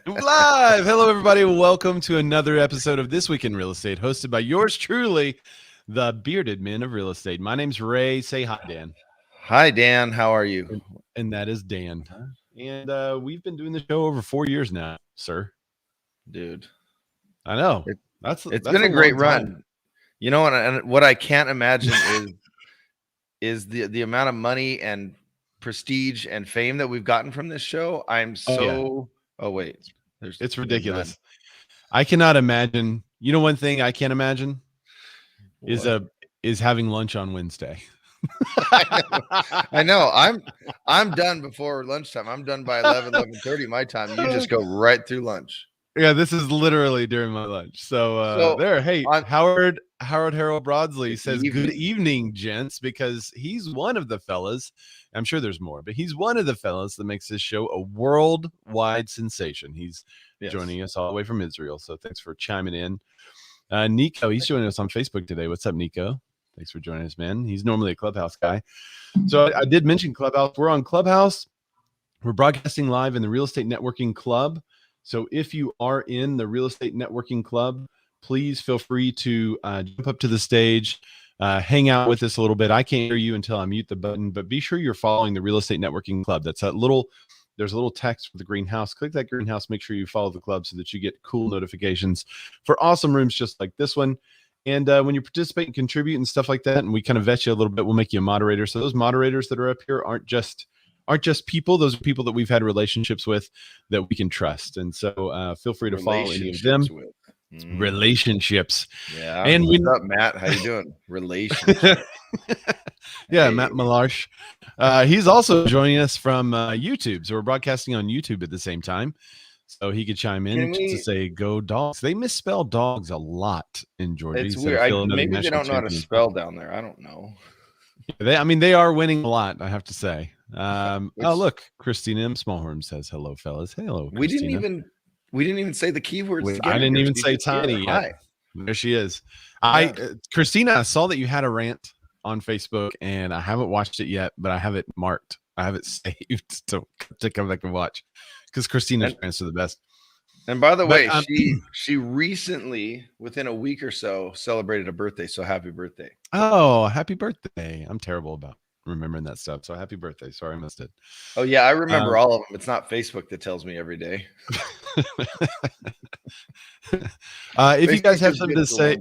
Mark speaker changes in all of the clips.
Speaker 1: Live. Hello, everybody. Welcome to another episode of This Week in Real Estate, hosted by yours truly, the bearded men of real estate. My name's Ray. Say hi, Dan.
Speaker 2: Hi, Dan. How are you?
Speaker 1: And that is Dan. And we've been doing the show over 4 years now, sir.
Speaker 2: Dude,
Speaker 1: I know.
Speaker 2: it's
Speaker 1: That's
Speaker 2: been a great run.
Speaker 1: time.
Speaker 2: You know what? And what I can't imagine is the amount of money and prestige and fame that we've gotten from this show. I'm so. Oh wait,
Speaker 1: it's ridiculous. I cannot imagine. You know, one thing I can't imagine is having lunch on Wednesday.
Speaker 2: I know. I'm done before lunchtime. I'm done by 11:30 my time. You just go right through lunch.
Speaker 1: Yeah, this is literally during my lunch. So hey, Howard Harold Broadsley says, "Good evening, gents," because he's one of the fellas. I'm sure there's more, but he's one of the fellas that makes this show a worldwide sensation. He's joining us all the way from Israel. So thanks for chiming in. Nico, he's joining us on Facebook today. What's up, Nico? Thanks for joining us, man. He's normally a Clubhouse guy. So I did mention Clubhouse. We're on Clubhouse. We're broadcasting live in the Real Estate Networking Club. So if you are in the Real Estate Networking Club, please feel free to jump up to the stage, hang out with us a little bit. I can't hear you until I mute the button, but be sure you're following the Real Estate Networking Club. There's a little text with the greenhouse. Click that greenhouse. Make sure you follow the club so that you get cool notifications for awesome rooms just like this one. And when you participate and contribute and stuff like that, and we kind of vet you a little bit, we'll make you a moderator. So those moderators that are up here aren't just people. Those are people that we've had relationships with that we can trust. And so feel free to follow any of them. Relationships.
Speaker 2: Yeah. And what's up, Matt? How you doing? Relationships.
Speaker 1: Yeah, hey. Matt Malarsh. He's also joining us from YouTube. So we're broadcasting on YouTube at the same time. So he could chime in to say "Go Dogs." They misspell dogs a lot in Georgia.
Speaker 2: It's weird. Maybe they don't know how to spell down there. I don't know.
Speaker 1: They are winning a lot, I have to say. Oh, look, Christina M. Smallhorn says hello, fellas. Hello, Christina.
Speaker 2: We didn't even say the keywords.
Speaker 1: I didn't even say Tiny yet. There she is. Christina, I saw that you had a rant on Facebook, and I haven't watched it yet, but I have it marked. I have it saved to come back and watch. Because Christina's rants are the best.
Speaker 2: And by the way, she recently, within a week or so, celebrated a birthday. So happy birthday.
Speaker 1: Oh, happy birthday. I'm terrible about remembering that stuff. So happy birthday. Sorry, I missed it.
Speaker 2: Oh, yeah, I remember all of them. It's not Facebook that tells me every day.
Speaker 1: If you guys have something to say...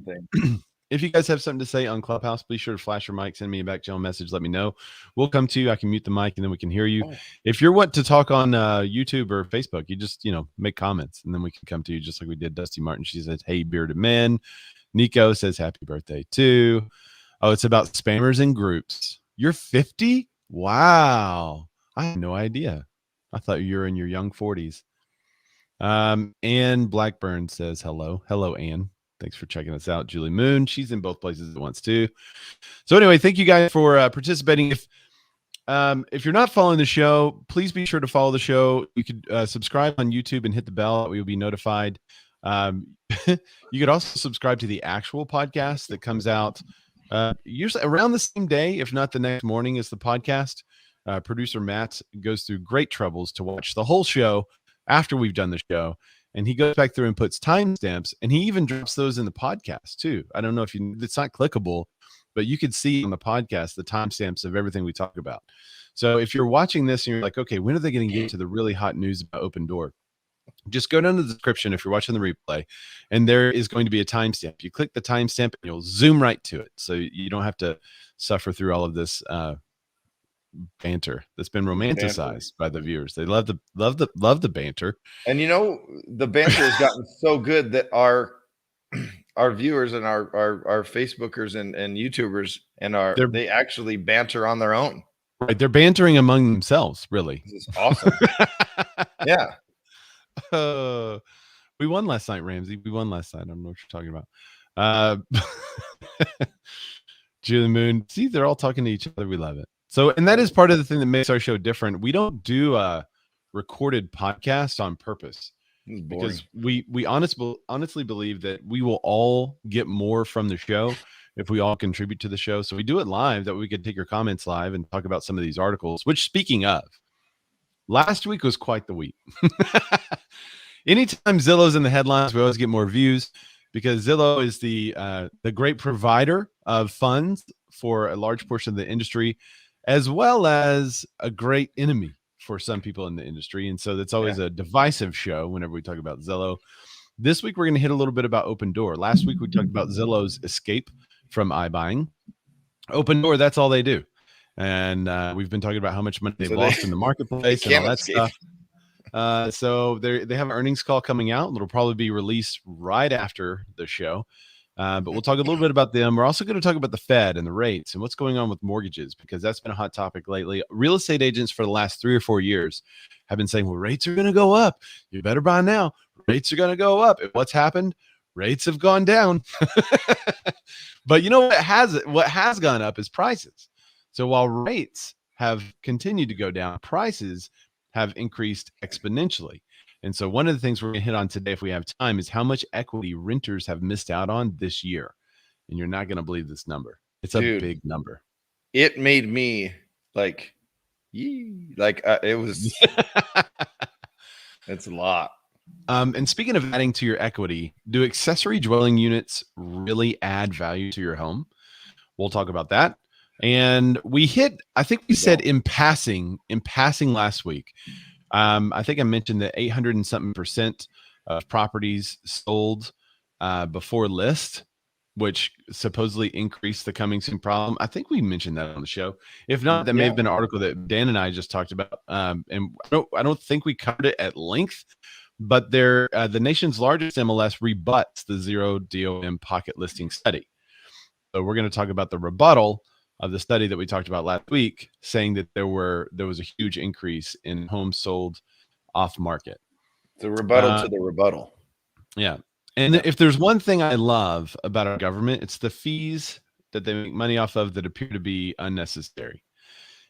Speaker 1: If you guys have something to say on Clubhouse, be sure to flash your mic, send me a back channel message, let me know. We'll come to you. I can mute the mic and then we can hear you. Oh. If you're wanting to talk on YouTube or Facebook, you just, make comments and then we can come to you just like we did. Dusty Martin, she says, "Hey, bearded men." Nico says, "Happy birthday too." Oh, it's about spammers in groups. You're 50? Wow. I had no idea. I thought you were in your young 40s. Ann Blackburn says, hello. Hello, Ann. Thanks for checking us out. Julie Moon, she's in both places at once too. So anyway, thank you guys for participating. If you're not following the show, please be sure to follow the show. You could subscribe on YouTube and hit the bell. We will be notified. You could also subscribe to the actual podcast that comes out usually around the same day, if not the next morning, as the podcast. Producer Matt goes through great troubles to watch the whole show after we've done the show. And he goes back through and puts timestamps, and he even drops those in the podcast too. I don't know if it's not clickable, but you could see on the podcast the timestamps of everything we talk about. So if you're watching this and you're like, okay, when are they going to get to the really hot news about Opendoor? Just go down to the description if you're watching the replay, and there is going to be a timestamp. You click the timestamp and you'll zoom right to it. So you don't have to suffer through all of this banter that's been romanticized by the viewers. They love the banter.
Speaker 2: And the banter has gotten so good that our viewers and our Facebookers and YouTubers they actually banter on their own.
Speaker 1: Right, they're bantering among themselves. Really,
Speaker 2: this is awesome. Yeah.
Speaker 1: We won last night, Ramsey. We won last night. I don't know what you're talking about. Julie Moon. See, they're all talking to each other. We love it. So, and that is part of the thing that makes our show different. We don't do a recorded podcast on purpose because we honestly believe that we will all get more from the show if we all contribute to the show. So we do it live, that we could take your comments live and talk about some of these articles, which, speaking of, Last week was quite the week. Anytime Zillow's in the headlines, we always get more views because Zillow is the great provider of funds for a large portion of the industry, as well as a great enemy for some people in the industry. And so that's always a divisive show whenever we talk about Zillow. This week, we're going to hit a little bit about Opendoor. Last week, we talked about Zillow's escape from iBuying. Opendoor, that's all they do. And we've been talking about how much money they've lost in the marketplace and all that stuff. So they have an earnings call coming out. It'll probably be released right after the show. But we'll talk a little bit about them. We're also going to talk about the Fed and the rates and what's going on with mortgages, because that's been a hot topic lately. Real estate agents for the last 3 or 4 years have been saying, well, rates are going to go up. You better buy now. Rates are going to go up. And what's happened? Rates have gone down. But you know what has gone up is prices. So while rates have continued to go down, prices have increased exponentially. And so one of the things we're going to hit on today, if we have time, is how much equity renters have missed out on this year. And you're not going to believe this number. It's a big number.
Speaker 2: It made me like, it was, it's a lot.
Speaker 1: And speaking of adding to your equity, do accessory dwelling units really add value to your home? We'll talk about that. And I think we said in passing last week, I think I mentioned that 800 and something percent of properties sold before list, which supposedly increased the coming soon problem. I think we mentioned that on the show. If not, that may have been an article that Dan and I just talked about. And I don't think we covered it at length, but the nation's largest MLS rebuts the zero DOM pocket listing study. So we're going to talk about the rebuttal of the study that we talked about last week, saying that there was a huge increase in homes sold off market.
Speaker 2: The rebuttal to the rebuttal.
Speaker 1: Yeah. And if there's one thing I love about our government, it's the fees that they make money off of that appear to be unnecessary.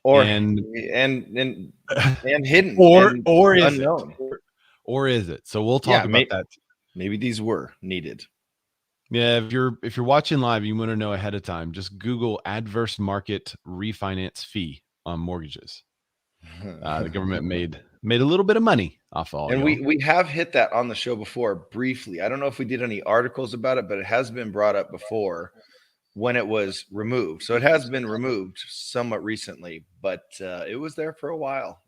Speaker 1: And hidden
Speaker 2: or
Speaker 1: is
Speaker 2: unknown.
Speaker 1: Or is it? So we'll talk about that.
Speaker 2: Maybe these were needed.
Speaker 1: Yeah, if you're watching live, you want to know ahead of time, just Google adverse market refinance fee on mortgages. The government made a little bit of money off all.
Speaker 2: And we have hit that on the show before briefly. I don't know if we did any articles about it, but it has been brought up before when it was removed. So it has been removed somewhat recently, but it was there for a while.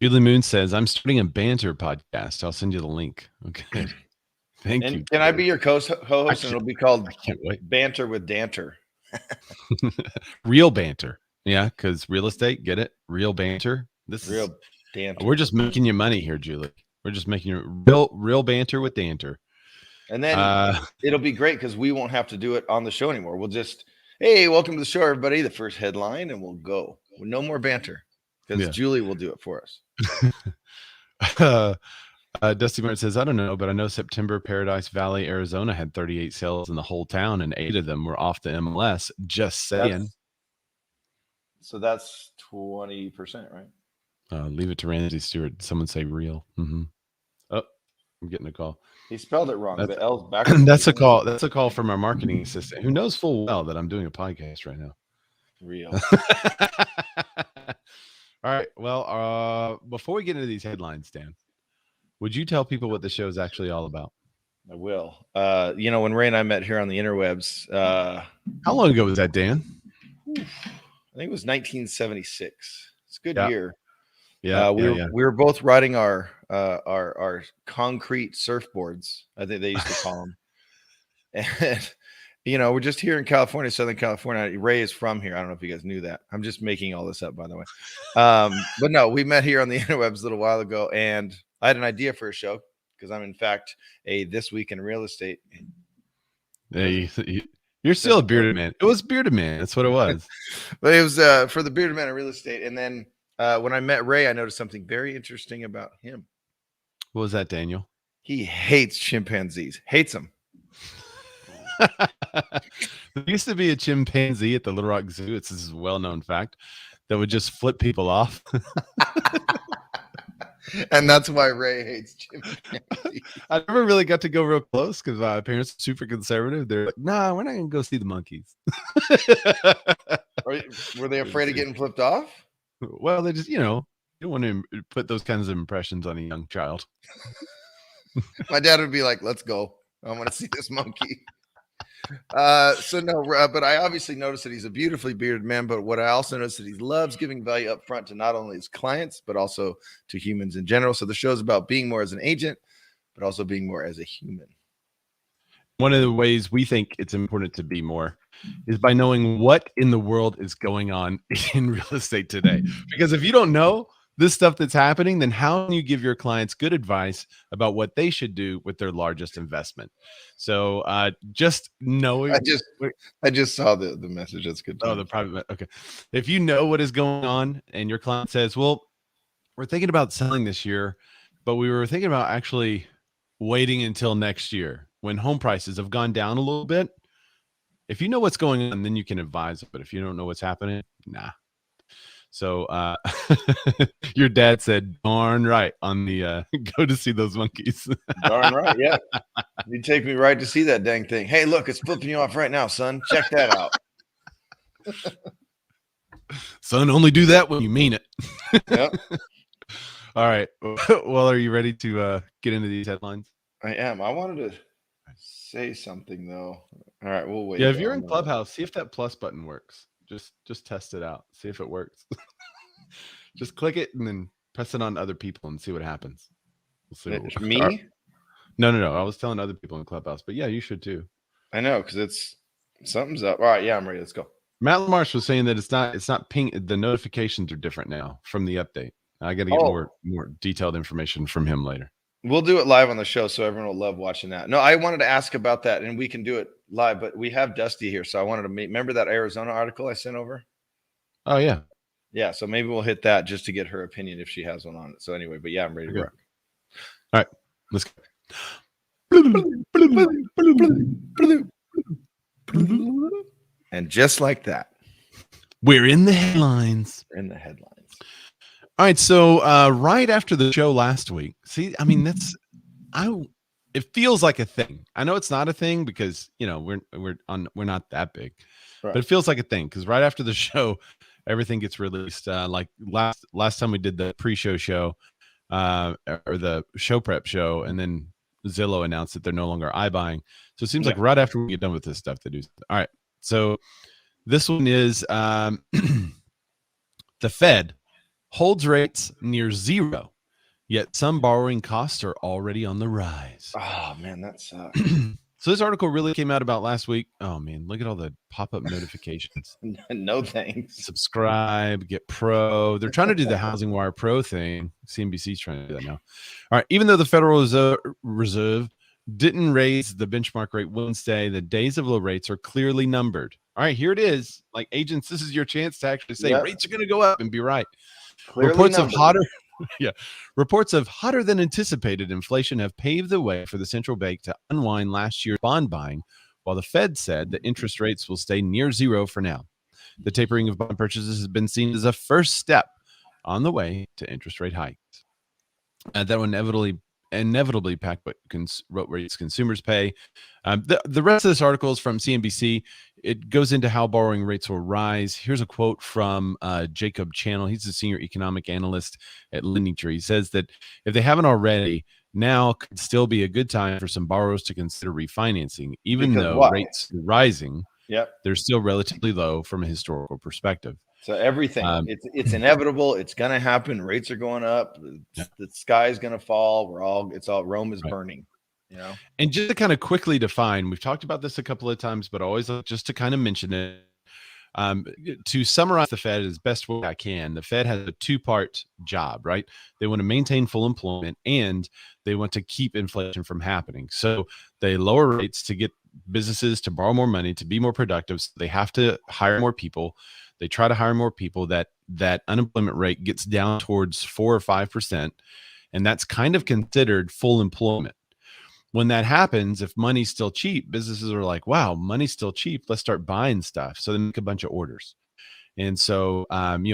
Speaker 1: Julie Moon says, I'm starting a banter podcast. I'll send you the link. Okay. Thank you.
Speaker 2: Can I be your co-host? And it'll be called Banter with Danter.
Speaker 1: Real banter. Yeah, because real estate, get it? Real banter. This
Speaker 2: real
Speaker 1: is
Speaker 2: Danter.
Speaker 1: We're just making you money here, Julie. We're just making you real banter with Danter.
Speaker 2: And then it'll be great because we won't have to do it on the show anymore. We'll just, hey, welcome to the show, everybody. The first headline, and we'll go. No more banter because Julie will do it for us.
Speaker 1: Dusty Martin says, I don't know, but I know September Paradise Valley, Arizona had 38 sales in the whole town, and 8 of them were off the MLS. Just saying.
Speaker 2: So that's 20%, right?
Speaker 1: Leave it to Randy Stewart. Someone say real. Mm-hmm. Oh, I'm getting a call.
Speaker 2: He spelled it wrong. The L's back.
Speaker 1: That's a call. That's a call from our marketing assistant, who knows full well that I'm doing a podcast right now.
Speaker 2: Real.
Speaker 1: All right. Well, before we get into these headlines, Dan, would you tell people what the show is actually all about?
Speaker 2: I will. When Ray and I met here on the interwebs.
Speaker 1: How long ago was that, Dan?
Speaker 2: I think it was 1976. It's a good year.
Speaker 1: Yeah.
Speaker 2: We were both riding our concrete surfboards. I think they used to call them. And we're just here in California, Southern California. Ray is from here. I don't know if you guys knew that. I'm just making all this up, by the way. But no, we met here on the interwebs a little while ago, and I had an idea for a show because I'm, in fact, a This Week in Real Estate.
Speaker 1: Yeah, you're still a bearded man. It was bearded man. That's what it was.
Speaker 2: But it was for the bearded man in real estate. And then when I met Ray, I noticed something very interesting about him.
Speaker 1: What was that, Daniel?
Speaker 2: He hates chimpanzees. Hates them.
Speaker 1: There used to be a chimpanzee at the Little Rock Zoo. It's this well-known fact that would just flip people off.
Speaker 2: And that's why Ray hates chimpanzees.
Speaker 1: I never really got to go real close because my parents are super conservative. They're like, nah, we're not going to go see the monkeys.
Speaker 2: Were they afraid of getting flipped off?
Speaker 1: Well, they just, don't want to put those kinds of impressions on a young child.
Speaker 2: My dad would be like, let's go. I want to see this monkey. But I obviously noticed that he's a beautifully bearded man. But what I also noticed that he loves giving value up front to not only his clients, but also to humans in general. So the show is about being more as an agent, but also being more as a human.
Speaker 1: One of the ways we think it's important to be more is by knowing what in the world is going on in real estate today. Because if you don't know this stuff that's happening, then how can you give your clients good advice about what they should do with their largest investment? So just knowing.
Speaker 2: I just saw the message. That's good.
Speaker 1: Oh, the private. Okay. If you know what is going on and your client says, well, we're thinking about selling this year, but we were thinking about actually waiting until next year when home prices have gone down a little bit. If you know what's going on, then you can advise. But if you don't know what's happening, nah. So your dad said, darn right on the go to see those monkeys.
Speaker 2: Darn right. Yeah. You take me right to see that dang thing. Hey, look, it's flipping you off right now, son. Check that out.
Speaker 1: Son, only do that when you mean it.
Speaker 2: Yep.
Speaker 1: All right. Well, are you ready to get into these headlines?
Speaker 2: I am. I wanted to say something though. All right, we'll wait.
Speaker 1: Yeah, if you're in Clubhouse, see if that plus button works. Just test it out. See if it works. Just click it and then press it on other people and see what happens. We'll see.
Speaker 2: Me?
Speaker 1: No. I was telling other people in Clubhouse, but yeah, you should too.
Speaker 2: I know, because something's up. All right, yeah, I'm ready. Let's go.
Speaker 1: Matt Lamarche was saying that it's not ping. The notifications are different now from the update. I got to get more detailed information from him later.
Speaker 2: We'll do it live on the show, so everyone will love watching that. No, I wanted to ask about that, and we can do it live, but we have Dusty here, so I wanted to remember that Arizona article I sent over?
Speaker 1: Oh, yeah.
Speaker 2: Yeah, so maybe we'll hit that just to get her opinion if she has one on it. So anyway, but yeah, I'm ready to rock.
Speaker 1: All right, let's
Speaker 2: go. And just like that,
Speaker 1: we're in the headlines. All right, so right after the show last week, see, I mean, it feels like a thing. I know it's not a thing because we're not that big, right. But it feels like a thing because right after the show, everything gets released. Like last time we did the pre-show show, or the show prep show, and then Zillow announced that they're no longer iBuying. So it seems like right after we get done with this stuff, they do. All right, so this one is the Fed holds rates near zero, yet some borrowing costs are already on the rise.
Speaker 2: Oh, man, that sucks.
Speaker 1: So this article really came out about last week. Oh, man, look at all the pop-up notifications.
Speaker 2: No thanks.
Speaker 1: Subscribe, get pro. They're trying to do the Housing Wire Pro thing. CNBC's trying to do that now. All right, even though the Federal Reserve didn't raise the benchmark rate Wednesday, the days of low rates are clearly numbered. All right, here it is. Like, agents, this is your chance to actually say rates are going to go up and be right. Reports of hotter than anticipated inflation have paved the way for the central bank to unwind last year's bond buying, while the Fed said that interest rates will stay near zero for now. The tapering of bond purchases has been seen as a first step on the way to interest rate hikes. That will inevitably impact what rates consumers pay. The rest of this article is from CNBC. It goes into how borrowing rates will rise. Here's a quote from Jacob Channel. He's a senior economic analyst at LendingTree. He says that if they haven't already, now could still be a good time for some borrowers to consider refinancing, even though rates are rising. They're still relatively low from a historical perspective.
Speaker 2: So everything, it's inevitable. It's going to happen. Rates are going up. The sky's going to fall. Rome is burning.
Speaker 1: And just to kind of quickly define, we've talked about this a couple of times, but always just to kind of mention it, to summarize the Fed as best way I can, the Fed has a two-part job, right? They want to maintain full employment and they want to keep inflation from happening. So they lower rates to get businesses to borrow more money, to be more productive. So they have to hire more people. They try to hire more people. That unemployment rate gets down towards 4 or 5%. And that's kind of considered full employment. When that happens, if money's still cheap, businesses are like, wow, money's still cheap. Let's start buying stuff. So they make a bunch of orders. And so,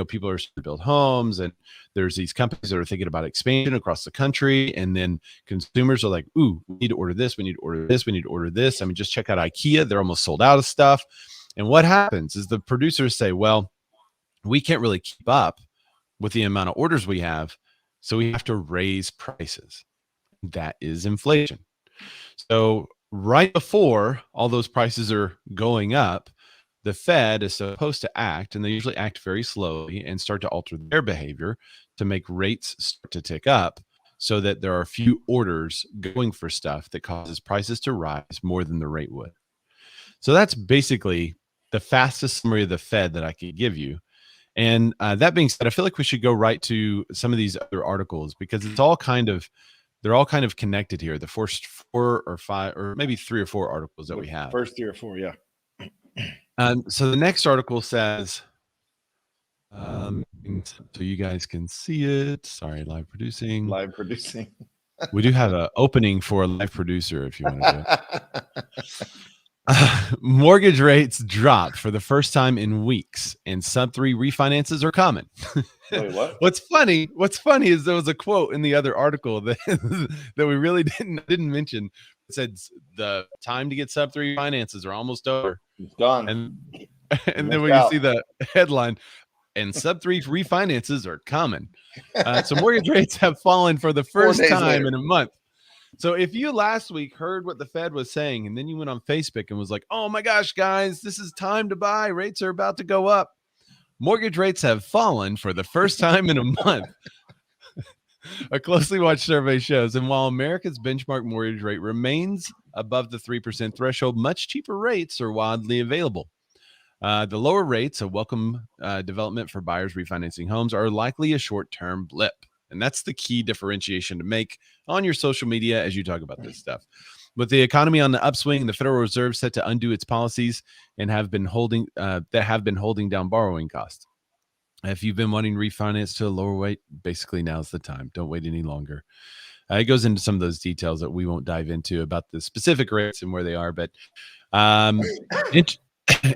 Speaker 1: people are starting to build homes, and there's these companies that are thinking about expansion across the country. And then consumers are like, ooh, we need to order this. We need to order this. We need to order this. I mean, just check out IKEA. They're almost sold out of stuff. And what happens is the producers say, well, we can't really keep up with the amount of orders we have. So we have to raise prices. That is inflation. So right before all those prices are going up, the Fed is supposed to act, and they usually act very slowly and start to alter their behavior to make rates start to tick up so that there are few orders going for stuff that causes prices to rise more than the rate would. So that's basically the fastest summary of the Fed that I could give you. And that being said, I feel like we should go right to some of these other articles because they're all kind of connected here. The first 4 or 5 or maybe 3 or 4 articles that we have.
Speaker 2: First 3 or 4, yeah.
Speaker 1: So the next article says, so you guys can see it. Sorry, live producing. We do have an opening for a live producer if you want to do it. Mortgage rates dropped for the first time in weeks, and sub-3 refinances are common.
Speaker 2: Wait, what?
Speaker 1: What's funny is there was a quote in the other article that that we really didn't mention. It said the time to get sub-3 refinances are almost over.
Speaker 2: It's gone.
Speaker 1: And then when you see the headline, and sub-3 refinances are common. So mortgage rates have fallen for the first time in a month. So if you last week heard what the Fed was saying, and then you went on Facebook and was like, oh my gosh, guys, this is time to buy. Rates are about to go up. Mortgage rates have fallen for the first time in a month. A closely watched survey shows, and while America's benchmark mortgage rate remains above the 3% threshold, much cheaper rates are widely available. The lower rates, a welcome development for buyers refinancing homes, are likely a short-term blip. And that's the key differentiation to make on your social media as you talk about this stuff. With the economy on the upswing, the Federal Reserve set to undo its policies and have been holding down borrowing costs. If you've been wanting to refinance to a lower rate, basically now's the time. Don't wait any longer. It goes into some of those details that we won't dive into about the specific rates and where they are, but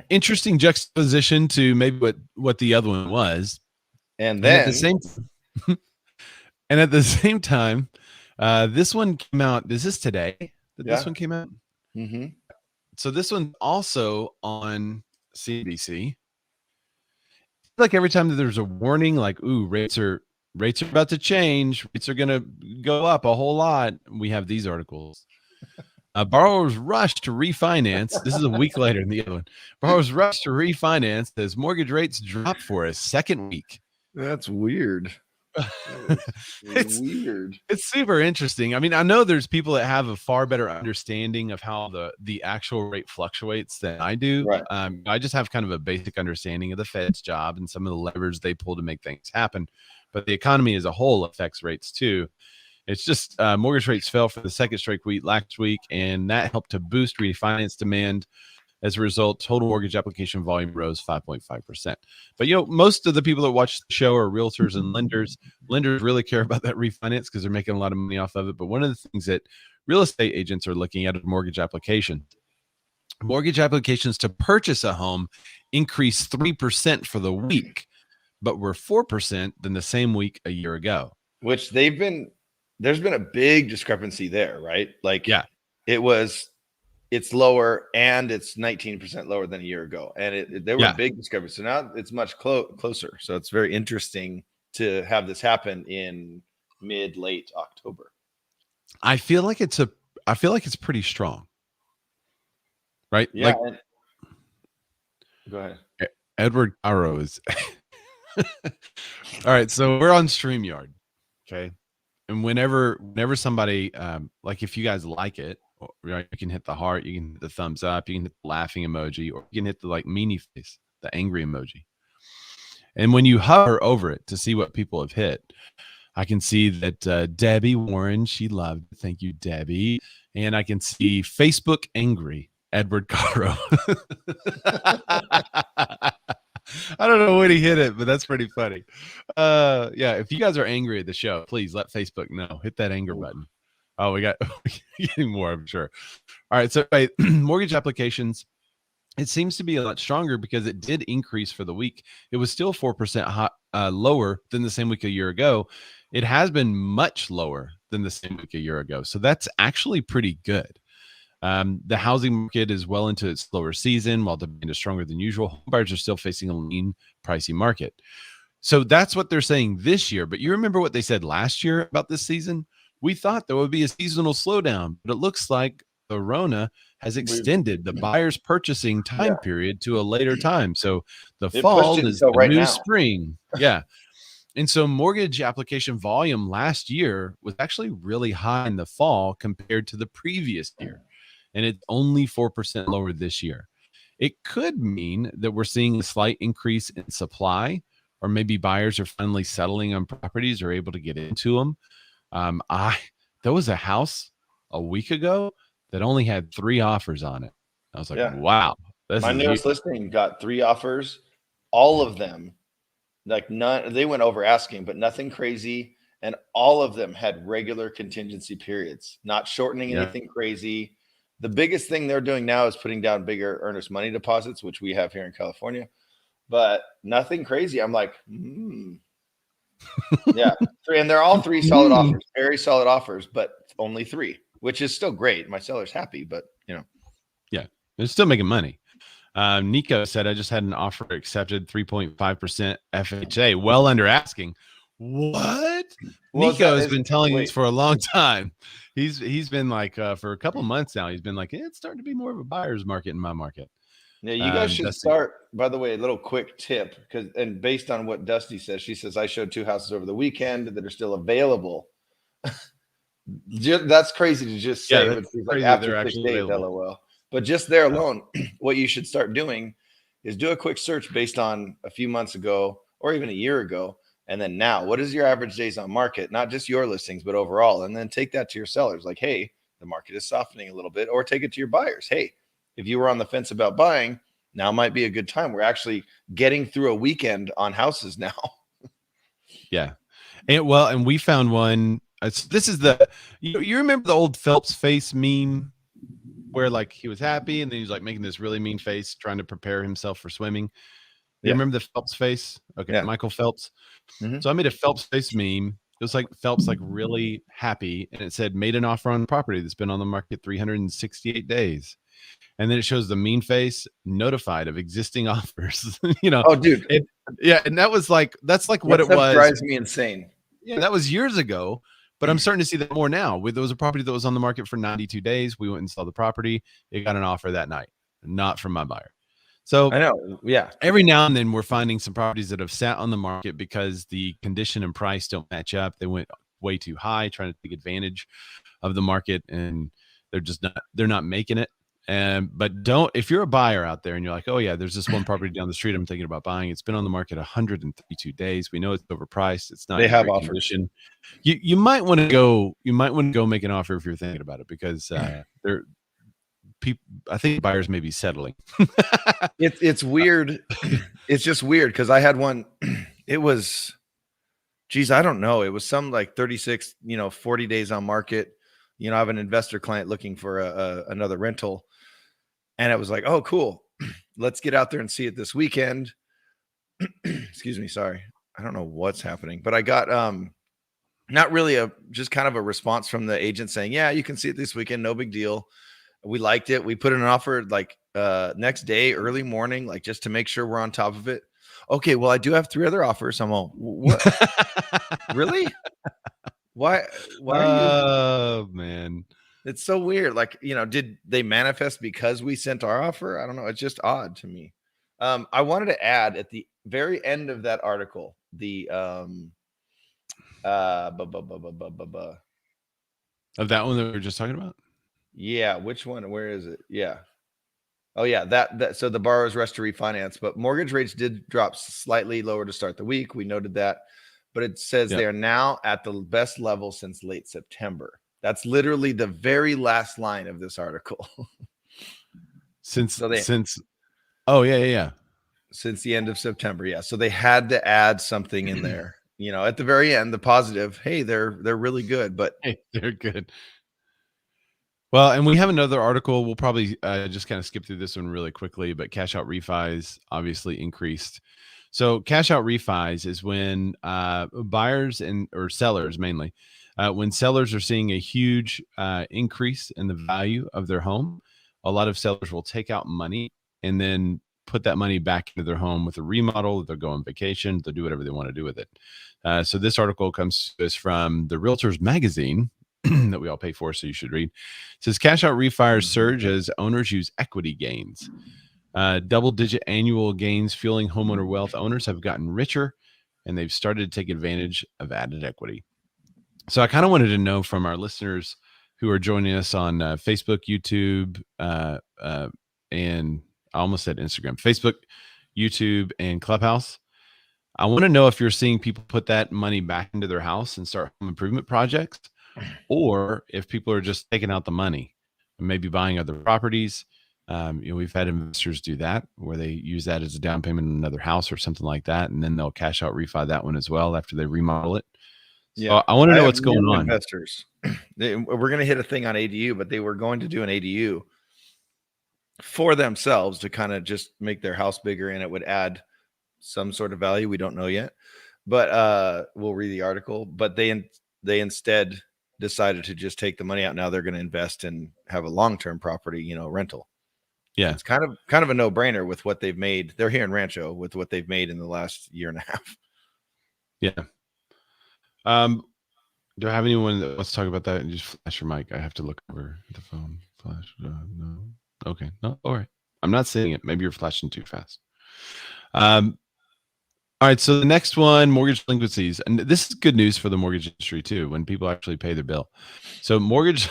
Speaker 1: interesting juxtaposition to maybe what the other one was.
Speaker 2: And then
Speaker 1: at the same time, this one came out. Is this today that this one came out?
Speaker 2: Mm-hmm.
Speaker 1: So this one's also on CNBC. Like every time that there's a warning, like, ooh, rates are about to change. Rates are going to go up a whole lot. We have these articles. Borrowers rush to refinance. This is a week later than the other one. Borrowers rush to refinance as mortgage rates drop for a second week.
Speaker 2: That's weird.
Speaker 1: It's weird. It's super interesting. I mean, I know there's people that have a far better understanding of how the actual rate fluctuates than I do.
Speaker 2: Right.
Speaker 1: I just have kind of a basic understanding of the Fed's job and some of the levers they pull to make things happen. But the economy as a whole affects rates too. It's just mortgage rates fell for the second straight week last week, and that helped to boost refinance demand. As a result, total mortgage application volume rose 5.5%. But, most of the people that watch the show are realtors and lenders. Lenders really care about that refinance because they're making a lot of money off of it. But one of the things that real estate agents are looking at is mortgage application. Mortgage applications to purchase a home increased 3% for the week, but were 4% than the same week a year ago.
Speaker 2: Which there's been a big discrepancy there, right? Like,
Speaker 1: yeah,
Speaker 2: it's lower and it's 19% lower than a year ago. And there were big discrepancies. So now it's much closer. So it's very interesting to have this happen in late October.
Speaker 1: I feel like it's pretty strong. Right?
Speaker 2: Yeah. Go ahead.
Speaker 1: Edward Caro is all right. So we're on StreamYard. Okay. And whenever somebody, like if you guys like it, right, you can hit the heart, you can hit the thumbs up, you can hit the laughing emoji, or you can hit the meanie face, the angry emoji. And when you hover over it to see what people have hit, I can see that Debbie Warren, she loved it. Thank you, Debbie. And I can see Facebook angry, Edward Caro. I don't know when he hit it, but that's pretty funny. If you guys are angry at the show, please let Facebook know. Hit that anger button. Oh, we got getting more, I'm sure. All right. So mortgage applications, it seems to be a lot stronger because it did increase for the week. It was still 4% lower than the same week a year ago. It has been much lower than the same week a year ago. So that's actually pretty good. The housing market is well into its slower season. While demand is stronger than usual, home buyers are still facing a lean, pricey market. So that's what they're saying this year. But you remember what they said last year about this season? We thought there would be a seasonal slowdown, but it looks like the Rona has extended the buyer's purchasing time period to a later time. So the fall is the
Speaker 2: right
Speaker 1: new
Speaker 2: now.
Speaker 1: spring. Yeah. And so mortgage application volume last year was actually really high in the fall compared to the previous year. And it's only 4% lower this year. It could mean that we're seeing a slight increase in supply, or maybe buyers are finally settling on properties or able to get into them. There was a house a week ago that only had 3 offers on it. I was like, wow, this
Speaker 2: My
Speaker 1: is
Speaker 2: newest listing got 3 offers, all of them, like none, they went over asking, but nothing crazy. And all of them had regular contingency periods, not shortening anything crazy. The biggest thing they're doing now is putting down bigger earnest money deposits, which we have here in California, but nothing crazy. I'm like, yeah. And they're all 3 solid offers, very solid offers, but only 3, which is still great. My seller's happy, but
Speaker 1: yeah, they're still making money. Nico said, I just had an offer accepted, 3.5% FHA, well under asking. What? Nico has been telling us for a long time. He's been like, for a couple of months now, he's been like, it's starting to be more of a buyer's market in my market.
Speaker 2: Yeah, you guys should start, by the way, a little quick tip, and based on what Dusty says, she says, I showed 2 houses over the weekend that are still available. That's crazy to just say, but she's like, after 6 days, LOL. But just there alone, what you should start doing is do a quick search based on a few months ago or even a year ago. And then now, what is your average days on market? Not just your listings, but overall. And then take that to your sellers. Like, hey, the market is softening a little bit. Or take it to your buyers. Hey, if you were on the fence about buying, now might be a good time. We're actually getting through a weekend on houses now.
Speaker 1: Yeah. And we found one. This is the, you remember the old Phelps face meme where like he was happy and then he was like making this really mean face trying to prepare himself for swimming. You remember the Phelps face? Okay. Michael Phelps. So I made a Phelps face meme. It was like Phelps like really happy, and it said made an offer on property that's been on the market 368 days. And then it shows the mean face notified of existing offers.
Speaker 2: Oh, dude.
Speaker 1: And that's like what it was.
Speaker 2: Drives me insane.
Speaker 1: Yeah, that was years ago. But I'm starting to see that more now. There was a property that was on the market for 92 days. We went and saw the property. It got an offer that night, not from my buyer. So
Speaker 2: I know. Yeah.
Speaker 1: Every now and then we're finding some properties that have sat on the market because the condition and price don't match up. They went way too high, trying to take advantage of the market, and they're not making it. But if you're a buyer out there and you're like, oh yeah, there's this one property down the street I'm thinking about buying. It's been on the market 132 days. We know it's overpriced. It's not.
Speaker 2: They have offers.
Speaker 1: Condition. You might want to go. You might want to go make an offer if you're thinking about it, because I think buyers may be settling.
Speaker 2: It's weird. It's just weird because I had one. It was, geez, I don't know. It was some like 36, 40 days on market. I have an investor client looking for another rental. And it was like, oh, cool. Let's get out there and see it this weekend. Excuse me. Sorry. I don't know what's happening, but I got not really just kind of a response from the agent saying, yeah, you can see it this weekend. No big deal. We liked it. We put in an offer like next day, early morning, like just to make sure we're on top of it. Okay, well, I do have 3 other offers. I'm all, what? Really? Why are you?
Speaker 1: Oh man,
Speaker 2: it's so weird. Like, did they manifest because we sent our offer? I don't know. It's just odd to me. I wanted to add at the very end of that article, the
Speaker 1: of that one that we were just talking about.
Speaker 2: Yeah, which one? Where is it? Yeah. Oh yeah, that so the borrower's rush to refinance, but mortgage rates did drop slightly lower to start the week. We noted that, but it says they are now at the best level since late September. That's literally the very last line of this article.
Speaker 1: Since oh yeah.
Speaker 2: Since the end of September, yeah. So they had to add something in there. At the very end, the positive. Hey, they're really good, but
Speaker 1: hey, they're good. Well, and we have another article. We'll probably just kind of skip through this one really quickly, but cash out refis obviously increased. So cash out refis is when buyers or sellers mainly, when sellers are seeing a huge increase in the value of their home, a lot of sellers will take out money and then put that money back into their home with a remodel. They'll go on vacation. They'll do whatever they want to do with it. So this article comes to us from the Realtors magazine that we all pay for, so you should read. It says Cashout refis surge as owners use equity gains. Double-digit annual gains fueling homeowner wealth. Owners have gotten richer, and they've started to take advantage of added equity. So I kind of wanted to know from our listeners who are joining us on Facebook, YouTube, and I almost said Instagram, Facebook, YouTube, and Clubhouse. I want to know if you're seeing people put that money back into their house and start home improvement projects, or if people are just taking out the money and maybe buying other properties. We've had investors do that where they use that as a down payment in another house or something like that, and then they'll cash out refi that one as well after they remodel it. So yeah, I want to know what's going on.
Speaker 2: Investors, we're going to hit a thing on ADU, but they were going to do an ADU for themselves to kind of just make their house bigger, and it would add some sort of value. We don't know yet, but we'll read the article. But they instead decided to just take the money out. Now they're going to invest and have a long-term property, rental. Yeah, it's kind of a no-brainer with what they've made. They're here in Rancho with what they've made in the last year and a half.
Speaker 1: Yeah. Do I have anyone that wants to talk about that? And just flash your mic. I have to look over the phone. Flash. No. Okay. No. All right. I'm not seeing it. Maybe you're flashing too fast. All right. So the next one, mortgage delinquencies, and this is good news for the mortgage industry too, when people actually pay their bill. So mortgage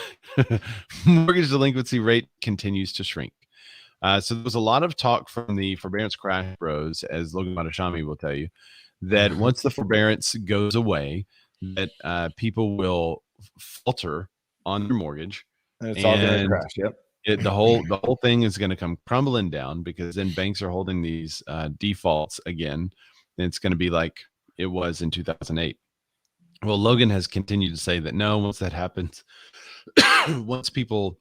Speaker 1: delinquency rate continues to shrink. So there was a lot of talk from the forbearance crash bros, as Logan Matashami will tell you, that once the forbearance goes away, that people will falter on their mortgage,
Speaker 2: and it's all going to crash. Yep.
Speaker 1: The whole thing is going to come crumbling down, because then banks are holding these defaults again, and it's going to be like it was in 2008. Well, Logan has continued to say that no, once that happens, once people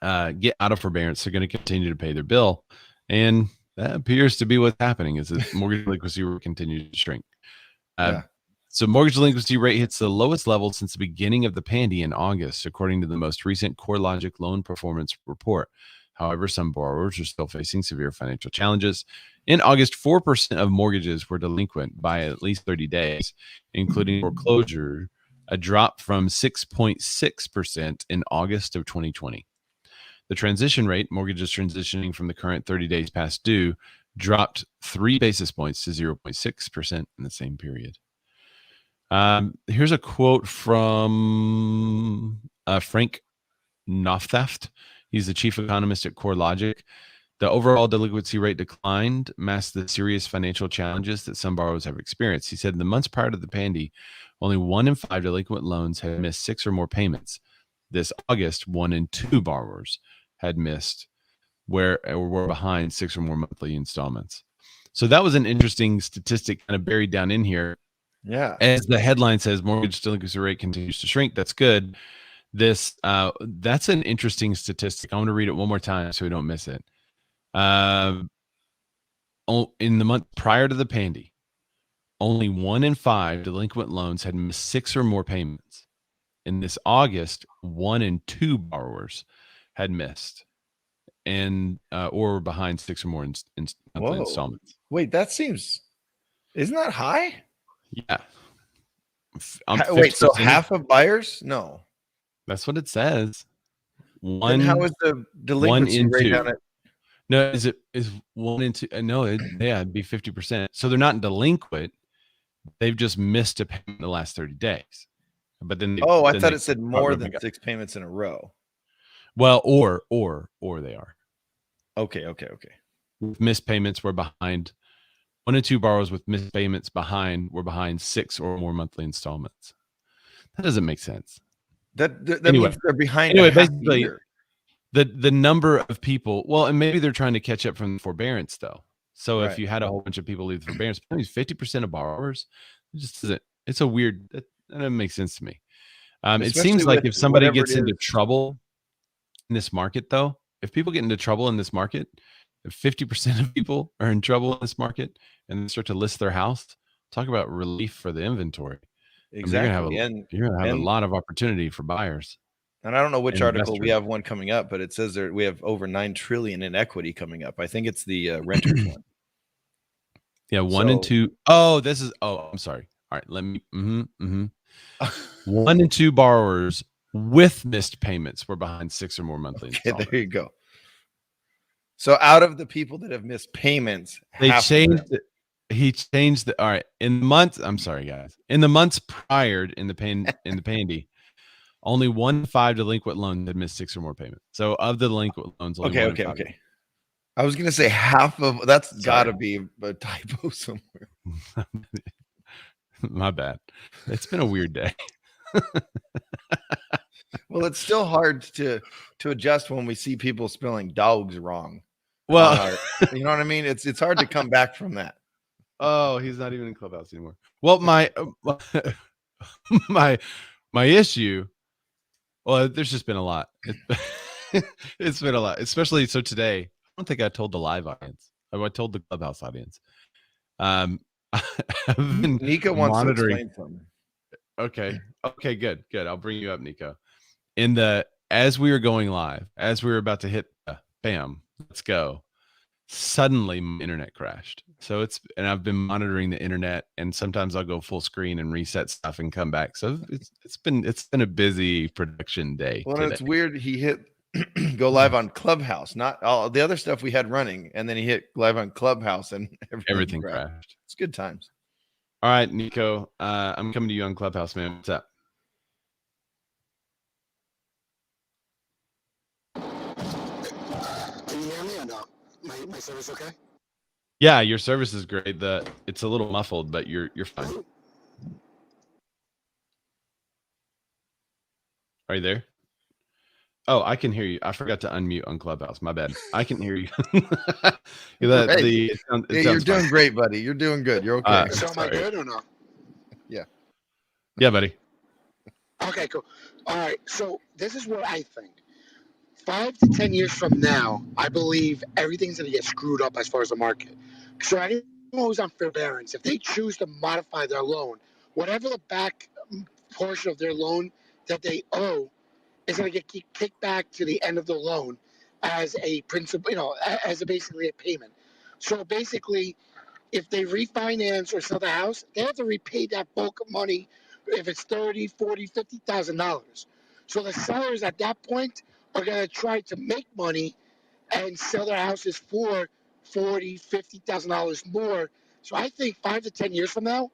Speaker 1: get out of forbearance, they're going to continue to pay their bill, and that appears to be what's happening. Is that mortgage delinquency will continue to shrink. So mortgage delinquency rate hits the lowest level since the beginning of the pandemic in August, according to the most recent CoreLogic loan performance report. However, some borrowers are still facing severe financial challenges. In August, 4% of mortgages were delinquent by at least 30 days, including foreclosure, a drop from 6.6% in August of 2020. The transition rate, mortgages transitioning from the current 30 days past due, dropped 3 basis points to 0.6% in the same period. Here's a quote from Frank Noftheft. He's the chief economist at CoreLogic. The overall delinquency rate declined, masked the serious financial challenges that some borrowers have experienced. He said in the months prior to the pandemic, only 1 in 5 delinquent loans had missed 6 or more payments. This August, 1 in 2 borrowers had missed or were behind 6 or more monthly installments. So that was an interesting statistic kind of buried down in here.
Speaker 2: Yeah.
Speaker 1: As the headline says, mortgage delinquency rate continues to shrink. That's good. That's an interesting statistic. I want to read it one more time so we don't miss it. In the month prior to the pandemic, only 1 in 5 delinquent loans had missed 6 or more payments. In this August, 1 in 2 borrowers had missed and or were behind 6 or more monthly installments.
Speaker 2: Wait, isn't that high?
Speaker 1: Yeah.
Speaker 2: Wait, so half of buyers? No.
Speaker 1: That's what it says.
Speaker 2: Then how is the delinquency rate down at?
Speaker 1: No, is 1 in 2? No, it'd be 50%. So they're not delinquent. They've just missed a payment in the last 30 days. But then
Speaker 2: I thought it said more than 6 payments in a row.
Speaker 1: Well, or they are.
Speaker 2: Okay.
Speaker 1: Missed payments were behind. 1 in 2 borrowers with missed payments were behind 6 or more monthly installments. That doesn't make sense.
Speaker 2: That means they're behind.
Speaker 1: Anyway, basically, the number of people. Well, and maybe they're trying to catch up from the forbearance though. So if you had a whole bunch of people leave the forbearance, that means 50% of borrowers. It just isn't. It's a weird. That doesn't make sense to me. It seems like if somebody gets into trouble in this market, though, if people get into trouble in this market, if 50% of people are in trouble in this market and they start to list their house, talk about relief for the inventory.
Speaker 2: Exactly.
Speaker 1: You're going to have a lot of opportunity for buyers.
Speaker 2: And I don't know which article
Speaker 1: investor.
Speaker 2: we have one coming up, but it says there we have over 9 trillion in equity coming up. I think it's the renters one.
Speaker 1: Yeah, 1 and 2. Oh, this is. Oh, I'm sorry. All right, let me. 1 and 2 borrowers with missed payments were behind 6 or more monthly installments.
Speaker 2: There you go. So out of the people that have missed payments,
Speaker 1: they changed it. He changed the. All right, in the months. I'm sorry, guys. In the months prior, in the pandy, only 1 in 5 delinquent loans had missed 6 or more payments. So of the delinquent loans, only 1 in 5.
Speaker 2: Okay. I was gonna say half of that's got to be a typo somewhere.
Speaker 1: My bad. It's been a weird day.
Speaker 2: Well, it's still hard to adjust when we see people spelling dogs wrong.
Speaker 1: Well,
Speaker 2: you know what I mean? It's hard to come back from that.
Speaker 1: Oh, he's not even in Clubhouse anymore. Well, my my issue. Well, there's just been a lot. It's been a lot, especially so today. I don't think I told the live audience. I told the Clubhouse audience. I've been
Speaker 2: Nico wants to explain something.
Speaker 1: Okay, good. I'll bring you up, Nico. As we were going live, as we were about to hit bam, let's go. Suddenly my internet crashed. So I've been monitoring the internet, and sometimes I'll go full screen and reset stuff and come back. So it's been a busy production day.
Speaker 2: Well, today. It's weird. He hit go live on Clubhouse, not all the other stuff we had running, and then he hit live on Clubhouse and
Speaker 1: everything crashed.
Speaker 2: It's good times.
Speaker 1: All right, Nico, I'm coming to you on Clubhouse, man. What's up?
Speaker 3: Can you hear me or no? My service okay?
Speaker 1: Yeah, your service is great. It's a little muffled, but you're fine. Are you there? Oh, I can hear you. I forgot to unmute on Clubhouse. My bad. I can hear you.
Speaker 2: You're doing great, buddy. You're doing good. You're okay.
Speaker 3: So am I good or no?
Speaker 1: Yeah, buddy.
Speaker 3: Okay, cool. All right. So this is what I think. 5 to 10 years from now, I believe everything's going to get screwed up as far as the market. So anyone who's on forbearance, if they choose to modify their loan, whatever the back portion of their loan that they owe is going to get kicked back to the end of the loan as a principal, as basically a payment. So basically, if they refinance or sell the house, they have to repay that bulk of money if it's $30,000, $40,000, $50,000. So the sellers at that point are going to try to make money and sell their houses for $40,000, $50,000 more. So I think 5 to 10 years from now,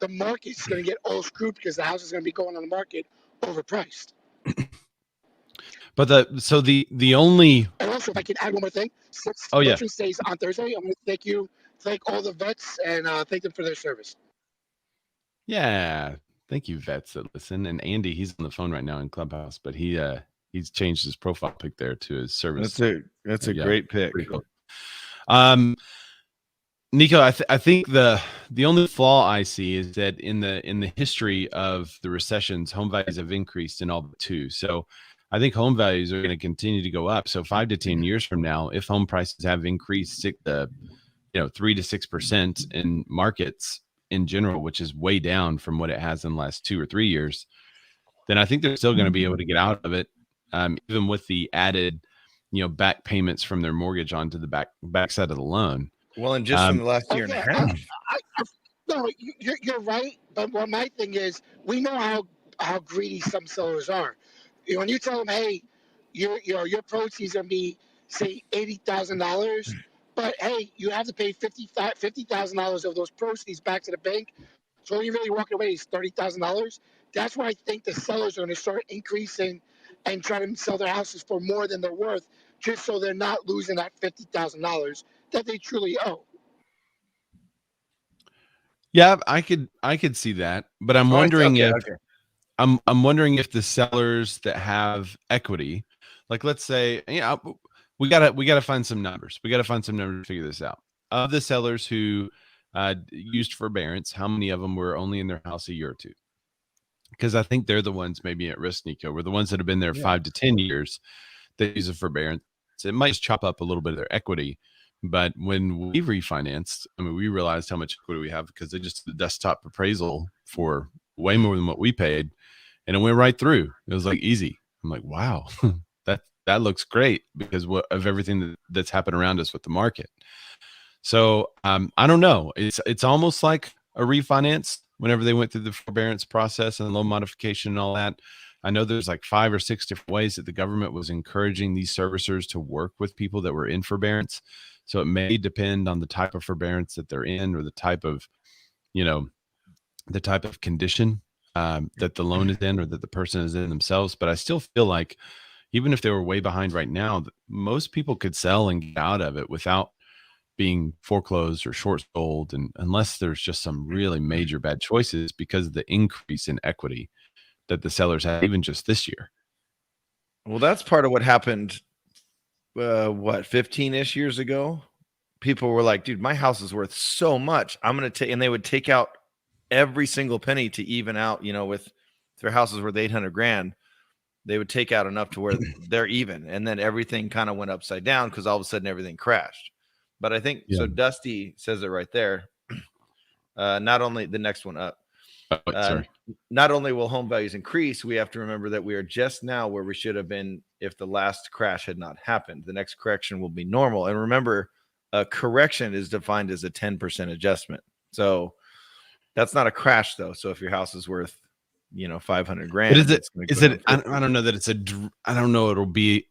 Speaker 3: the market's going to get all screwed because the house is going to be going on the market overpriced.
Speaker 1: But the only.
Speaker 3: And also, if I can add one more thing, since Veterans Day is on Thursday, I'm going to thank all the vets and thank them for their service.
Speaker 1: Yeah, thank you, vets that listen. And Andy, he's on the phone right now in Clubhouse, but he's changed his profile pic there to his service.
Speaker 2: That's a great pick.
Speaker 1: Cool. Nico, I think the only flaw I see is that in the history of the recessions, home values have increased in all but 2. So I think home values are going to continue to go up. So 5 to 10 years from now, if home prices have increased 3 to 6% in markets in general, which is way down from what it has in the last 2 or 3 years, then I think they're still going to be able to get out of it, even with the added, back payments from their mortgage onto the back side of the loan.
Speaker 2: Well, and just from the last year and a half.
Speaker 3: No, you're right. But what my thing is, we know how greedy some sellers are. When you tell them, hey, your proceeds are going to be, say, $80,000, but hey, you have to pay $50,000 of those proceeds back to the bank. So all you're really walking away is $30,000. That's why I think the sellers are going to start increasing and trying to sell their houses for more than they're worth, just so they're not losing that $50,000 that they truly owe.
Speaker 1: Yeah, I could see that, but I'm wondering I'm wondering if the sellers that have equity, like let's say, we gotta find some numbers. We gotta find some numbers to figure this out. Of the sellers who used forbearance, how many of them were only in their house a year or 2? Because I think they're the ones maybe at risk, Nico. We're the ones that have been there 5 to 10 years that use a forbearance. It might just chop up a little bit of their equity. But when we refinanced, we realized how much equity we have because they just did the desktop appraisal for way more than what we paid. And it went right through. It was like easy. I'm like, wow, that looks great because of everything that's happened around us with the market. So I don't know. It's almost like a refinance whenever they went through the forbearance process and loan modification and all that. I know there's like 5 or 6 different ways that the government was encouraging these servicers to work with people that were in forbearance. So it may depend on the type of forbearance that they're in, or the type of, the type of condition that the loan is in, or that the person is in themselves. But I still feel like even if they were way behind right now, most people could sell and get out of it without being foreclosed or short sold, and unless there's just some really major bad choices because of the increase in equity that the sellers had even just this year.
Speaker 2: Well, that's part of what happened 15-ish years ago. People were like, dude, my house is worth so much, I'm gonna take, and they would take out every single penny to even out, with their houses worth 800 grand, they would take out enough to where they're even, and then everything kind of went upside down because all of a sudden everything crashed. But I think so. Dusty says it right there. Not only the next one up, not only will home values increase, we have to remember that we are just now where we should have been if the last crash had not happened. The next correction will be normal. And remember, a correction is defined as a 10% adjustment. So that's not a crash though. So if your house is worth, 500 grand,
Speaker 1: I don't know that it's I don't know. It'll be,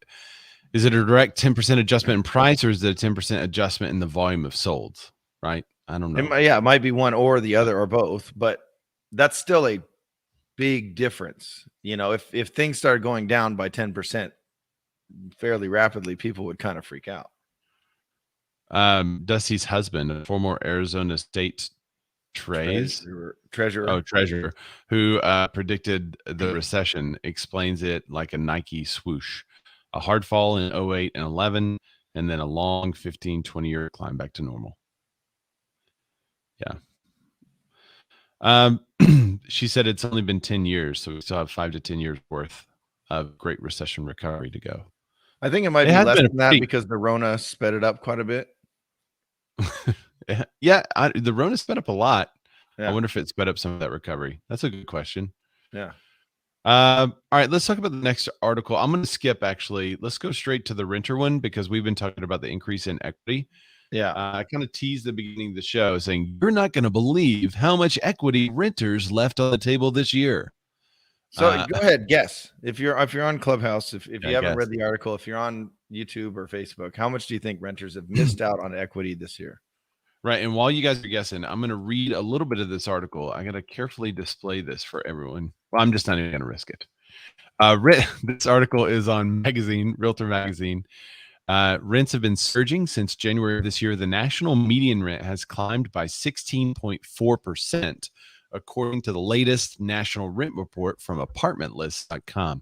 Speaker 1: is it a direct 10% adjustment in price, or is it a 10% adjustment in the volume of solds? Right. I don't know.
Speaker 2: It might be one or the other or both, but that's still a big difference. If things started going down by 10% fairly rapidly, people would kind of freak out.
Speaker 1: Dusty's husband, a former Arizona state treasurer, who predicted the recession, explains it like a Nike swoosh: a hard fall in 08 and 11, and then a long 15-20 year climb back to normal. Yeah. She said it's only been 10 years, so we still have 5 to 10 years worth of Great Recession recovery to go.
Speaker 2: I think it might be less than that because the Rona sped it up quite a bit.
Speaker 1: Yeah, the Rona sped up a lot. Yeah. I wonder if it sped up some of that recovery. That's a good question.
Speaker 2: Yeah.
Speaker 1: All right, let's talk about the next article. I'm going to skip, actually. Let's go straight to the renter one because we've been talking about the increase in equity.
Speaker 2: Yeah.
Speaker 1: I kind of teased the beginning of the show saying, you're not going to believe how much equity renters left on the table this year.
Speaker 2: So go ahead, guess. If you're on Clubhouse, if you haven't read the article, if you're on YouTube or Facebook, how much do you think renters have missed out on equity this year?
Speaker 1: Right. And while you guys are guessing, I'm going to read a little bit of this article. I got to carefully display this for everyone. Well, I'm just not even going to risk it. This article is on Realtor Magazine. Rents have been surging since January of this year. The national median rent has climbed by 16.4%, according to the latest national rent report from apartmentlist.com.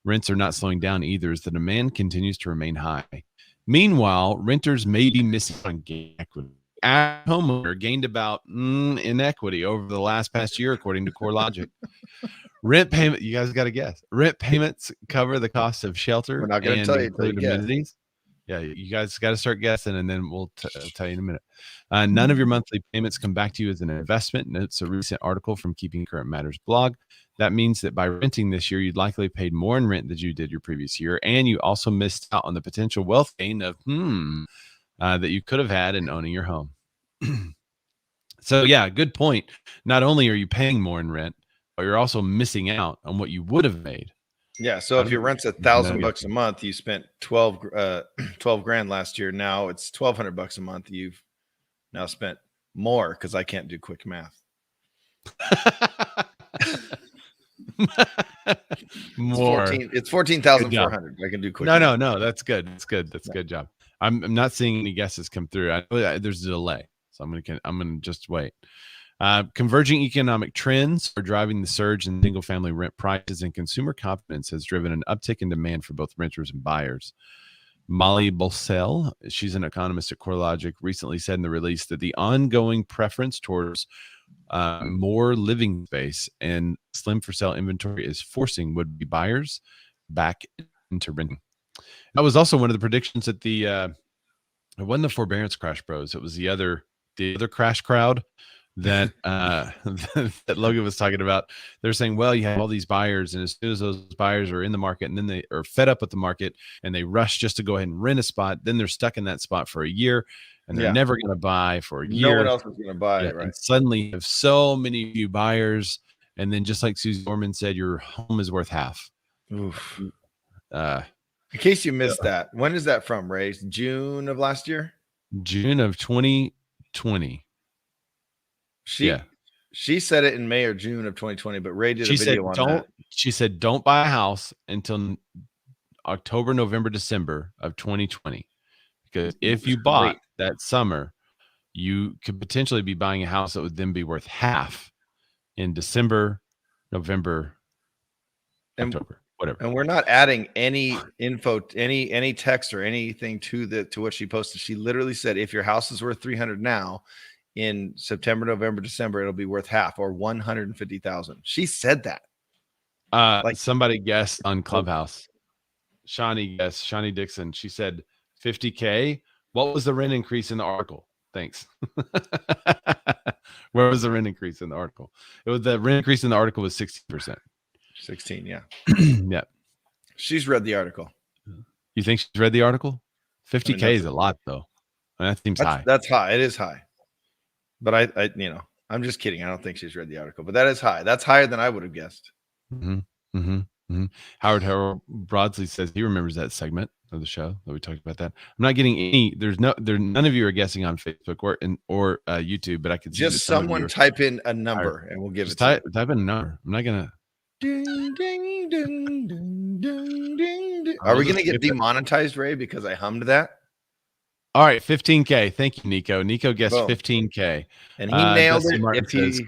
Speaker 1: Rents are not slowing down either as the demand continues to remain high. Meanwhile, renters may be missing on gain equity. Homeowner gained about in equity over the past year, according to CoreLogic. Rent payment, you guys got to guess. Rent payments cover the cost of shelter.
Speaker 2: We're not going to tell you until you
Speaker 1: amenities. Yeah, you guys got to start guessing, and then we'll tell you in a minute. None of your monthly payments come back to you as an investment, notes a recent article from Keeping Current Matters blog. That means that by renting this year, you'd likely paid more in rent than you did your previous year, and you also missed out on the potential wealth gain of that you could have had in owning your home. So yeah, good point. Not only are you paying more in rent, but you're also missing out on what you would have made.
Speaker 2: Yeah. So if your rent's $1,000 a month, you spent 12 grand last year. Now it's $1,200 a month. You've now spent more because I can't do quick math.
Speaker 1: More.
Speaker 2: It's 14,400. I can do quick.
Speaker 1: No. That's good. That's good. That's a good job. I'm not seeing any guesses come through. I know there's a delay, so I'm gonna just wait. Converging economic trends are driving the surge in single-family rent prices, and consumer confidence has driven an uptick in demand for both renters and buyers. Molly Bolsell, she's an economist at CoreLogic, recently said in the release that the ongoing preference towards more living space and slim for sale inventory is forcing would-be buyers back into renting. That was also one of the predictions at it wasn't the forbearance crash bros. It was the other crash crowd that that Logan was talking about. They're saying, well, you have all these buyers, and as soon as those buyers are in the market, and then they are fed up with the market, and they rush just to go ahead and rent a spot, then they're stuck in that spot for a year, and they're never going to buy for a year.
Speaker 2: No one else is going to buy it, right?
Speaker 1: And suddenly you have so many new buyers, and then just like Susie Norman said, your home is worth half.
Speaker 2: Oof. In case you missed that, when is that from, Ray? June of last year?
Speaker 1: June of 2020.
Speaker 2: She said it in May or June of 2020, but Ray did a video on that.
Speaker 1: She said, don't buy a house until October, November, December of 2020. Because if you bought that summer, you could potentially be buying a house that would then be worth half in December, November, October, whatever.
Speaker 2: And we're not adding any info, any text or anything to what she posted. She literally said, if your house is worth 300 now, in September, November, December, it'll be worth half or 150,000. She said that.
Speaker 1: Like somebody guessed on Clubhouse. Shawnee guessed, Shawnee Dixon. She said 50K. What was the rent increase in the article? Thanks. Where was the rent increase in the article? It was the rent increase in the article was 16%.
Speaker 2: 16, yeah.
Speaker 1: Yeah.
Speaker 2: She's read the article.
Speaker 1: You think she's read the article? 50K is a lot, though. That seems high.
Speaker 2: That's high. It is high. But I I'm just kidding. I don't think she's read the article, but that is high. That's higher than I would have guessed.
Speaker 1: Howard Broadsley says he remembers that segment of the show that we talked about that. I'm not getting any. None of you are guessing on Facebook or YouTube, but I could
Speaker 2: just someone type in a number and we'll give it.
Speaker 1: Type in a number. I'm not gonna.
Speaker 2: Ding, ding, ding, ding, ding, ding. Are we gonna get demonetized, Ray, because I hummed that?
Speaker 1: All right, 15K. Thank you, Nico. Nico guessed 15K.
Speaker 2: And he nailed it.
Speaker 1: Says,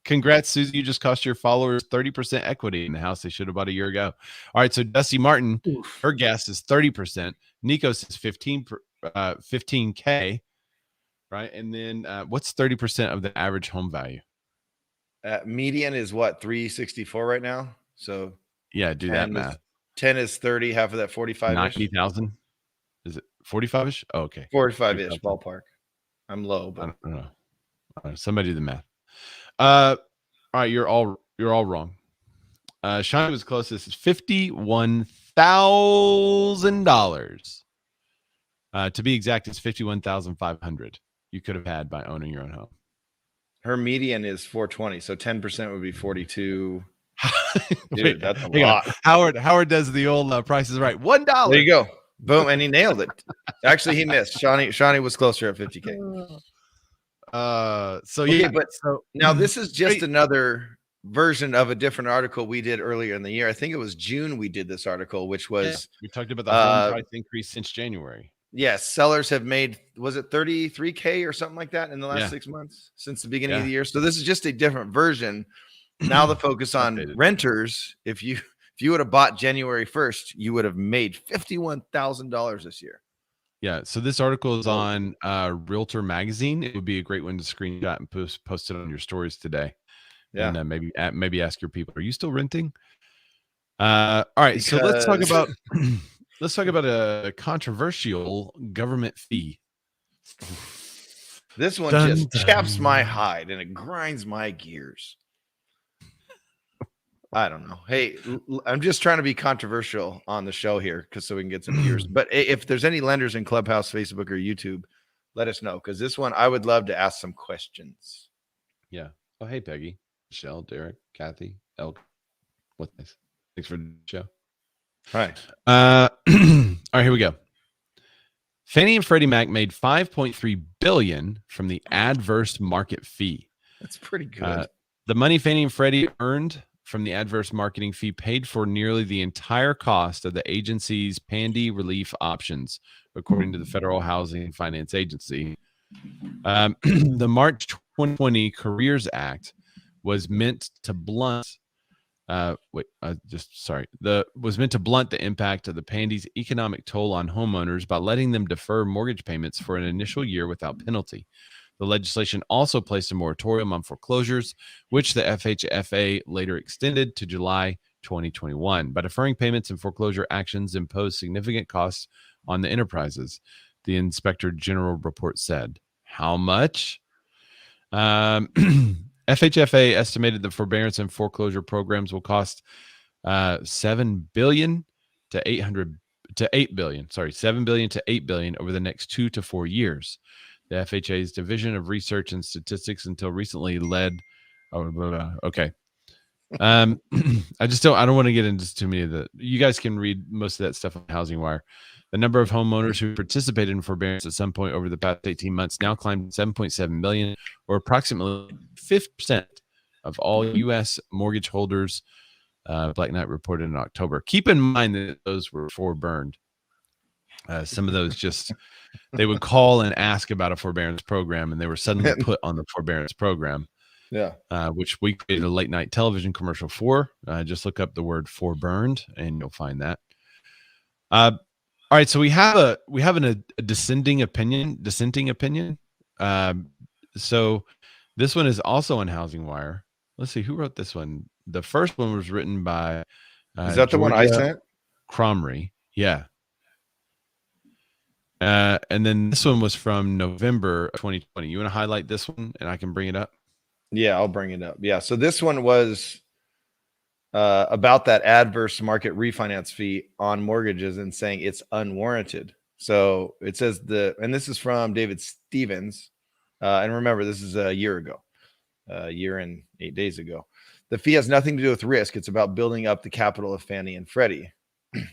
Speaker 1: congrats, Susie. You just cost your followers 30% equity in the house they should have bought a year ago. All right, so Dusty Martin, her guess is 30%. Nico says 15K. Right, and then what's 30% of the average home value?
Speaker 2: Median is what, 364 right now? So
Speaker 1: yeah, do that math.
Speaker 2: 10 is 30, half of that 45.
Speaker 1: 90,000. Is it 45ish? Oh, okay.
Speaker 2: 45ish ballpark. I'm low, but
Speaker 1: I don't know. Somebody do the math. All right, you're all wrong. Shiny was closest. It's $51,000. To be exact, it's $51,500 you could have had by owning your own home.
Speaker 2: Her median is 420, so 10% would be 42. Dude,
Speaker 1: Wait,
Speaker 2: that's a lot.
Speaker 1: Howard does the old Price is Right. $1.
Speaker 2: There you go. Boom, and he nailed it. Actually, he missed. Shawnee was closer at 50K. Now this is just another version of a different article we did earlier in the year. I think it was June we did this article, which was
Speaker 1: we talked about the home price increase since January.
Speaker 2: Yes, sellers have made, was it 33K or something like that in the last 6 months since the beginning of the year? So this is just a different version. Now the focus on renters. If you would have bought January 1st, you would have made $51,000 this year.
Speaker 1: Yeah. So this article is on Realtor Magazine. It would be a great one to screenshot and post it on your stories today. Yeah. And maybe ask your people, are you still renting? All right. So let's talk about a controversial government fee.
Speaker 2: This one just chaps my hide and it grinds my gears. I don't know. Hey, I'm just trying to be controversial on the show here so we can get some viewers. But if there's any lenders in Clubhouse, Facebook, or YouTube, let us know, because this one I would love to ask some questions.
Speaker 1: Yeah. Oh, hey, Peggy, Michelle, Derek, Kathy, Elk. What's nice? Thanks for the show.
Speaker 2: Hi.
Speaker 1: All right, here we go. Fannie and Freddie Mac made $5.3 billion from the adverse market fee.
Speaker 2: That's pretty good.
Speaker 1: The money Fannie and Freddie earned from the adverse marketing fee paid for nearly the entire cost of the agency's Pandy relief options, according to the Federal Housing Finance Agency. The March 2020 Careers Act was meant to blunt the impact of the Pandy's economic toll on homeowners by letting them defer mortgage payments for an initial year without penalty. The legislation also placed a moratorium on foreclosures, which the FHFA later extended to July 2021. By deferring payments and foreclosure actions imposed significant costs on the enterprises, the Inspector General report said. How much? FHFA estimated the forbearance and foreclosure programs will cost $7 billion to $8 billion. Sorry, $7 billion to $8 billion over the next 2 to 4 years. The FHA's Division of Research and Statistics until recently led. Oh, blah, blah, okay. I don't want to get into too many of the. You guys can read most of that stuff on Housing Wire. The number of homeowners who participated in forbearance at some point over the past 18 months now climbed 7.7 million, or approximately 50% of all U.S. mortgage holders. Black Knight reported in October. Keep in mind that those were foreburned. Some of those just they would call and ask about a forbearance program, and they were suddenly put on the forbearance program.
Speaker 2: Yeah.
Speaker 1: Which we created a late night television commercial for. Just look up the word foreburned, and you'll find that. All right, so we have a dissenting opinion. So this one is also on Housing Wire. Let's see who wrote this one. The first one was written by
Speaker 2: is that the one I sent?
Speaker 1: Cromry, yeah. And then this one was from November of 2020. You want to highlight this one, and I can bring it up?
Speaker 2: Yeah, I'll bring it up. Yeah, so this one was about that adverse market refinance fee on mortgages and saying it's unwarranted. So it says and this is from David Stevens. And remember, this is a year ago, a year and 8 days ago. The fee has nothing to do with risk. It's about building up the capital of Fannie and Freddie.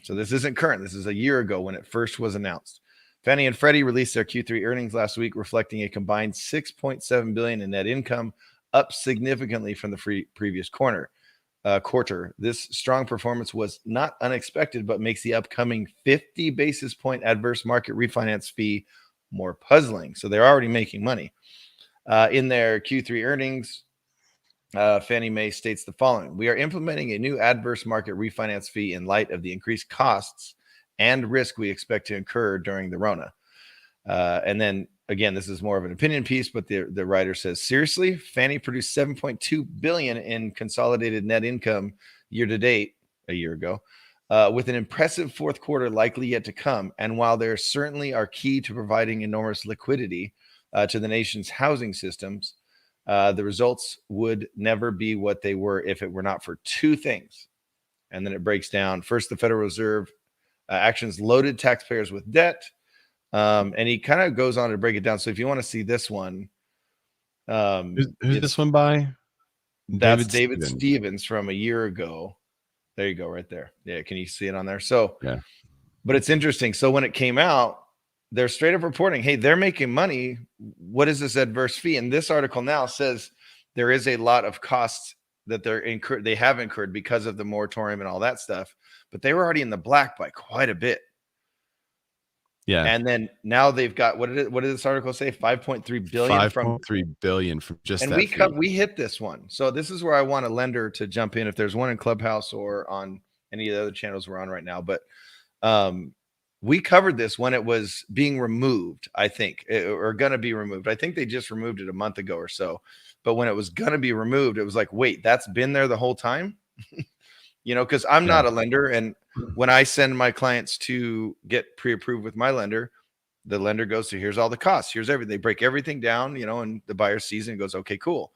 Speaker 2: So this isn't current. This is a year ago when it first was announced. Fannie and Freddie released their Q3 earnings last week, reflecting a combined $6.7 billion in net income, up significantly from the previous quarter. This strong performance was not unexpected, but makes the upcoming 50 basis point adverse market refinance fee more puzzling. So they're already making money. In their Q3 earnings, Fannie Mae states the following: we are implementing a new adverse market refinance fee in light of the increased costs and risk we expect to incur during the Rona. And then again, this is more of an opinion piece, but the writer says, seriously, Fannie produced $7.2 billion in consolidated net income year to date a year ago, with an impressive fourth quarter likely yet to come. And while there certainly are key to providing enormous liquidity to the nation's housing systems, the results would never be what they were if it were not for two things. And then it breaks down. First, the Federal Reserve actions loaded taxpayers with debt. And he kind of goes on to break it down. So if you want to see this one,
Speaker 1: who's this one by?
Speaker 2: That's David Stevens from a year ago. There you go, right there. Yeah, can you see it on there? So
Speaker 1: yeah,
Speaker 2: but it's interesting. So when it came out, they're straight up reporting, hey, they're making money. What is this adverse fee? And this article now says there is a lot of costs that they have incurred because of the moratorium and all that stuff, but they were already in the black by quite a bit.
Speaker 1: Yeah.
Speaker 2: And then now they've got, what did this article say? 5.3 billion
Speaker 1: 5.3 billion from just
Speaker 2: and
Speaker 1: that.
Speaker 2: we hit this one. So this is where I want a lender to jump in if there's one in Clubhouse or on any of the other channels we're on right now. But we covered this when it was being removed, I think, or going to be removed. I think they just removed it a month ago or so. But when it was going to be removed, it was like, wait, that's been there the whole time? Because I'm not a lender. And when I send my clients to get pre-approved with my lender, the lender goes to, here's all the costs. Here's everything. They break everything down, and the buyer sees it and goes, okay, cool.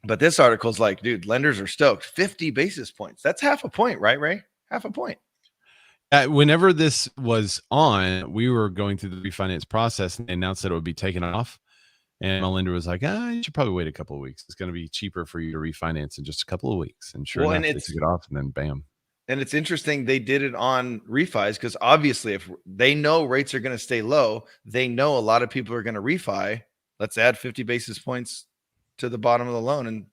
Speaker 2: But this article is like, dude, lenders are stoked. 50 basis points. That's half a point, right, Ray? Half a point.
Speaker 1: Whenever this was on, we were going through the refinance process and they announced that it would be taken off. And my lender was like, you should probably wait a couple of weeks. It's going to be cheaper for you to refinance in just a couple of weeks. And sure enough, they took it off and then bam.
Speaker 2: And it's interesting they did it on refis because obviously if they know rates are going to stay low, they know a lot of people are going to refi. Let's add 50 basis points to the bottom of the loan. And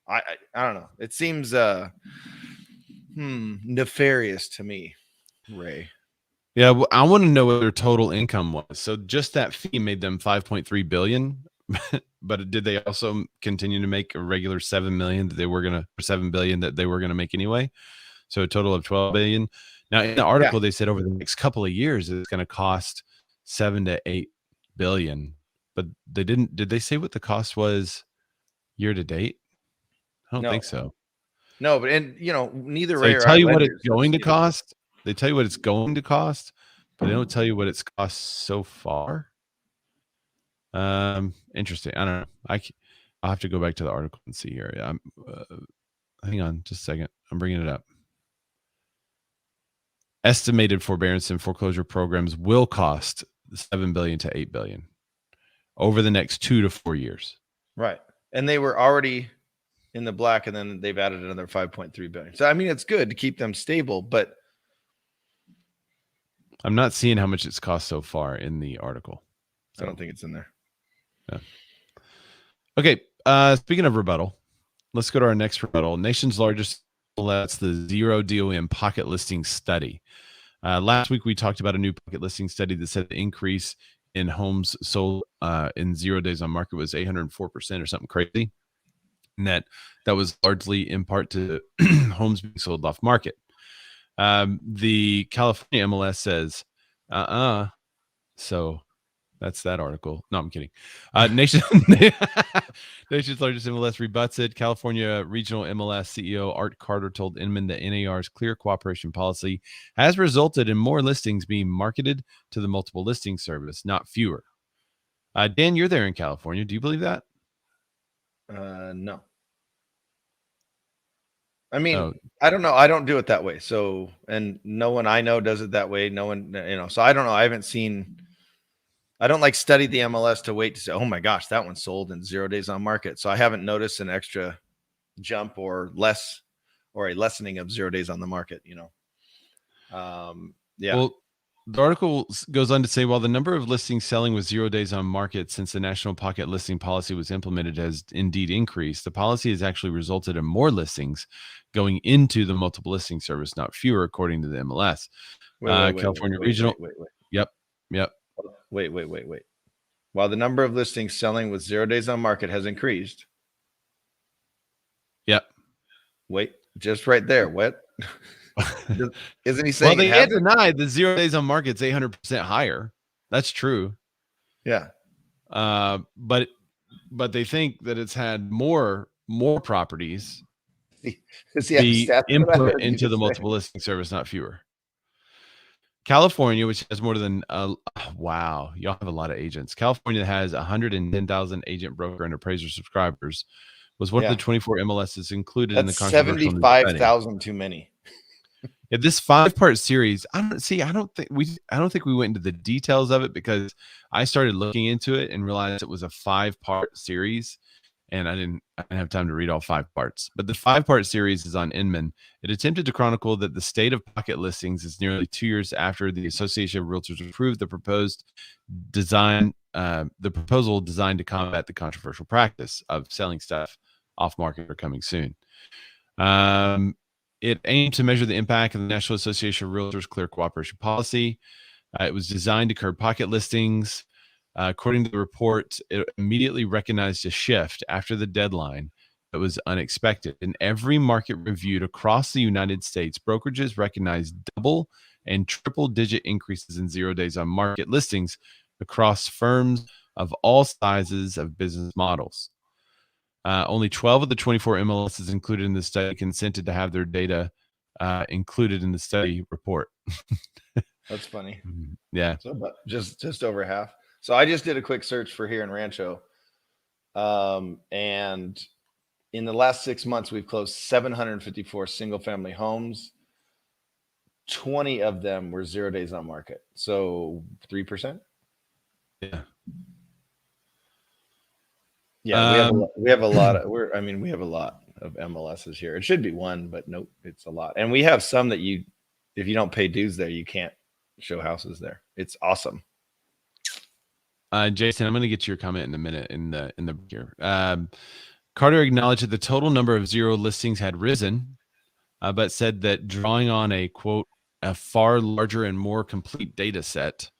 Speaker 2: I don't know. It seems nefarious to me, Ray.
Speaker 1: Yeah, well, I want to know what their total income was. So just that fee made them 5.3 billion. But did they also continue to make a regular 7 million that they were going to 7 billion that they were going to make anyway? So a total of 12 billion. Now in the article, they said over the next couple of years, it's going to cost 7 to 8 billion, but they didn't. Did they say what the cost was year to date? I don't think so.
Speaker 2: No, but neither
Speaker 1: so
Speaker 2: Ray
Speaker 1: they
Speaker 2: or
Speaker 1: tell
Speaker 2: I
Speaker 1: you what
Speaker 2: lenders,
Speaker 1: it's going to cost. They tell you what it's going to cost, but they don't tell you what it's cost so far. Interesting. I don't know. I'll have to go back to the article and see here. Hang on just a second. I'm bringing it up. Estimated forbearance and foreclosure programs will cost $7 billion to $8 billion over the next 2 to 4 years.
Speaker 2: Right. And they were already in the black, and then they've added another 5.3 billion. So I mean, it's good to keep them stable, but
Speaker 1: I'm not seeing how much it's cost so far in the article.
Speaker 2: So I don't think it's in there.
Speaker 1: Yeah. Okay. Speaking of rebuttal, let's go to our next rebuttal. Nation's largest, that's the Zero DOM pocket listing study. Last week we talked about a new pocket listing study that said the increase in homes sold in 0 days on market was 804% or something crazy. And that was largely in part to homes being sold off market. The California MLS says, so that's that article. No, I'm kidding. Nation's largest MLS rebuts it. California Regional MLS CEO Art Carter told Inman that NAR's clear cooperation policy has resulted in more listings being marketed to the multiple listing service, not fewer. Dan, you're there in California. Do you believe that?
Speaker 2: No. I mean, I don't know. I don't do it that way. So, and no one I know does it that way. No one, so I don't know. I haven't seen, I don't like study the MLS to wait to say, oh my gosh, that one sold in 0 days on market. So I haven't noticed an extra jump or a lessening of 0 days on the market, Yeah.
Speaker 1: Well, the article goes on to say, while the number of listings selling with 0 days on market since the national pocket listing policy was implemented has indeed increased, the policy has actually resulted in more listings going into the multiple listing service, not fewer, according to the MLS. California Regional. Yep.
Speaker 2: Wait. While the number of listings selling with 0 days on market has increased.
Speaker 1: Yep.
Speaker 2: Wait, just right there. What? Isn't he saying?
Speaker 1: Well, they had denied the 0 days on market's 800% higher. That's true.
Speaker 2: Yeah.
Speaker 1: But they think that it's had more properties be input into the multiple listing service, not fewer. California, which has more than wow, y'all have a lot of agents. California has 110,000 agent, broker, and appraiser subscribers. Was one of the 24 MLSs included in the controversial
Speaker 2: 75,000 too many.
Speaker 1: Yeah, this 5-part series, I don't think we went into the details of it because I started looking into it and realized it was a 5-part series, and I didn't have time to read all 5 parts. But the 5-part series is on Inman. It attempted to chronicle that the state of pocket listings is nearly 2 years after the Association of Realtors approved the proposal designed to combat the controversial practice of selling stuff off market or coming soon. It aimed to measure the impact of the National Association of Realtors Clear Cooperation Policy. It was designed to curb pocket listings. According to the report, it immediately recognized a shift after the deadline that was unexpected. In every market reviewed across the United States, brokerages recognized double and triple-digit increases in 0 days on market listings across firms of all sizes of business models. Only 12 of the 24 MLSs included in the study consented to have their data included in the study report.
Speaker 2: That's funny.
Speaker 1: Yeah.
Speaker 2: So about just over half. So I just did a quick search for here in Rancho. And in the last 6 months, we've closed 754 single family homes. 20 of them were 0 days on market. So 3%.
Speaker 1: Yeah.
Speaker 2: Yeah, we have a lot of MLSs here. It should be one, but nope, it's a lot. And we have some that if you don't pay dues there, you can't show houses there. It's awesome.
Speaker 1: Jason, I'm going to get to your comment in a minute in the here. Carter acknowledged that the total number of 0 listings had risen, but said that drawing on a quote, a far larger and more complete data set,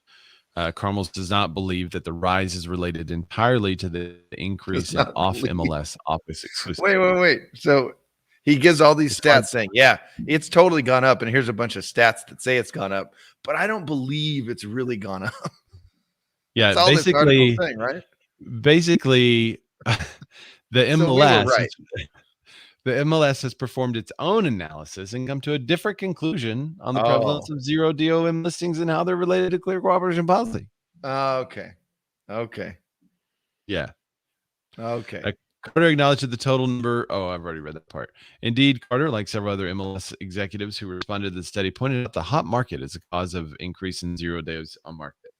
Speaker 1: Carmels does not believe that the rise is related entirely to the increase in off MLS office exclusive.
Speaker 2: Wait. So he gives all these stats saying, yeah, it's totally gone up. And here's a bunch of stats that say it's gone up, but I don't believe it's really gone up.
Speaker 1: Yeah,
Speaker 2: that's basically, thing, right?
Speaker 1: Basically, the MLS, the MLS has performed its own analysis and come to a different conclusion on the prevalence of 0 DOM listings and how they're related to clear cooperation policy.
Speaker 2: Okay.
Speaker 1: Yeah.
Speaker 2: Okay.
Speaker 1: Carter acknowledged that the total number. Oh, I've already read that part. Indeed, Carter, like several other MLS executives who responded to the study, pointed out the hot market as a cause of increase in 0 days on market.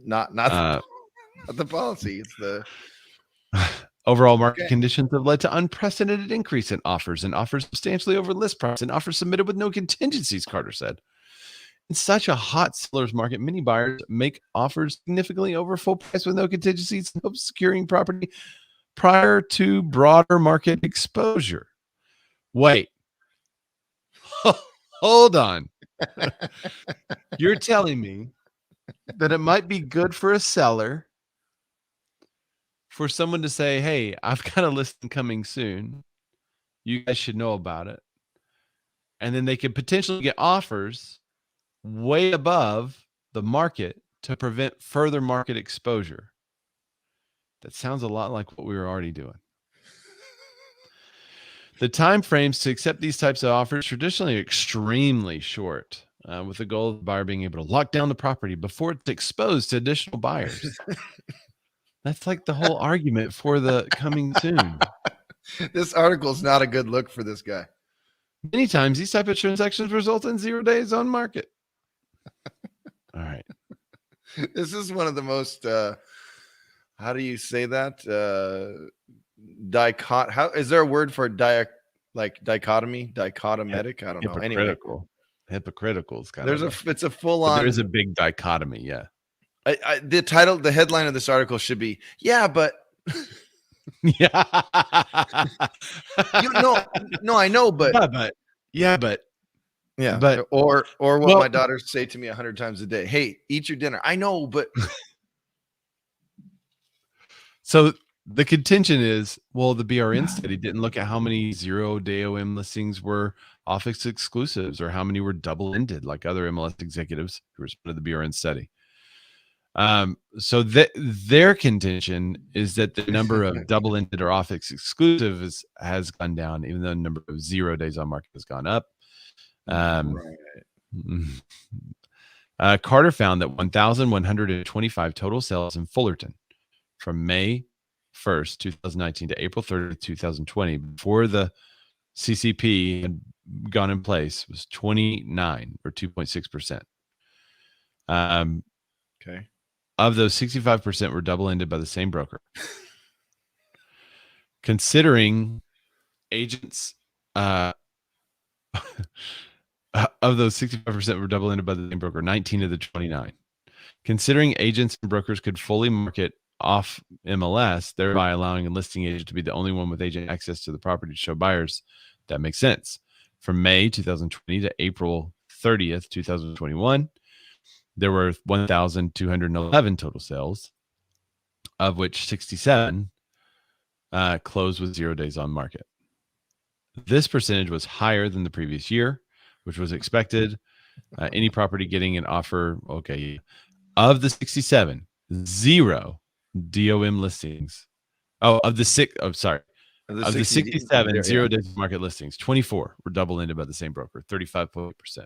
Speaker 2: not the policy. It's the
Speaker 1: overall market conditions have led to unprecedented increase in offers and offers substantially over list price and offers submitted with no contingencies, Carter said. In such a hot seller's market, many buyers make offers significantly over full price with no contingencies in hopes of securing property prior to broader market exposure. Wait. Hold on. You're telling me that it might be good for a seller for someone to say, hey, I've got a listing coming soon. You guys should know about it. And then they could potentially get offers way above the market to prevent further market exposure. That sounds a lot like what we were already doing. The time frames to accept these types of offers traditionally are extremely short, with the goal of the buyer being able to lock down the property before it's exposed to additional buyers. That's like the whole argument for the coming soon.
Speaker 2: This article is not a good look for this guy.
Speaker 1: Many times, these type of transactions result in 0 days on market. All right.
Speaker 2: This is one of the most, how do you say that? How is there a word for dichotomy? Dichotometic? I don't know. Anyway,
Speaker 1: hypocritical.
Speaker 2: It's a full on.
Speaker 1: There is a big dichotomy. Yeah.
Speaker 2: The headline of this article should be, yeah, but.
Speaker 1: Yeah.
Speaker 2: No, I know, but.
Speaker 1: Yeah,
Speaker 2: but or what my daughters say to me 100 times a day. Hey, eat your dinner. I know, but.
Speaker 1: So the contention is, well, the BRN study didn't look at how many 0 day OM listings were office exclusives or how many were double-ended like other MLS executives who responded to the BRN study. So their contention is that the number of double-ended or office exclusive has gone down, even though the number of 0 days on market has gone up. Carter found that 1,125 total sales in Fullerton from May 1st, 2019 to April 30th, 2020, before the CCP had gone in place, was 29 or 2.6%.
Speaker 2: Okay.
Speaker 1: Of those, 65% were double-ended by the same broker. Considering agents, of those 65% were double-ended by the same broker, 19 of the 29. Considering agents and brokers could fully market off MLS, thereby allowing a listing agent to be the only one with agent access to the property to show buyers, that makes sense. From May 2020 to April 30th, 2021, there were 1,211 total sales, of which 67 closed with 0 days on market. This percentage was higher than the previous year, which was expected. Any property getting an offer, of the 67, 0 DOM listings. Of the 67, 0 days market listings, 24 were double-ended by the same broker, 35.8%.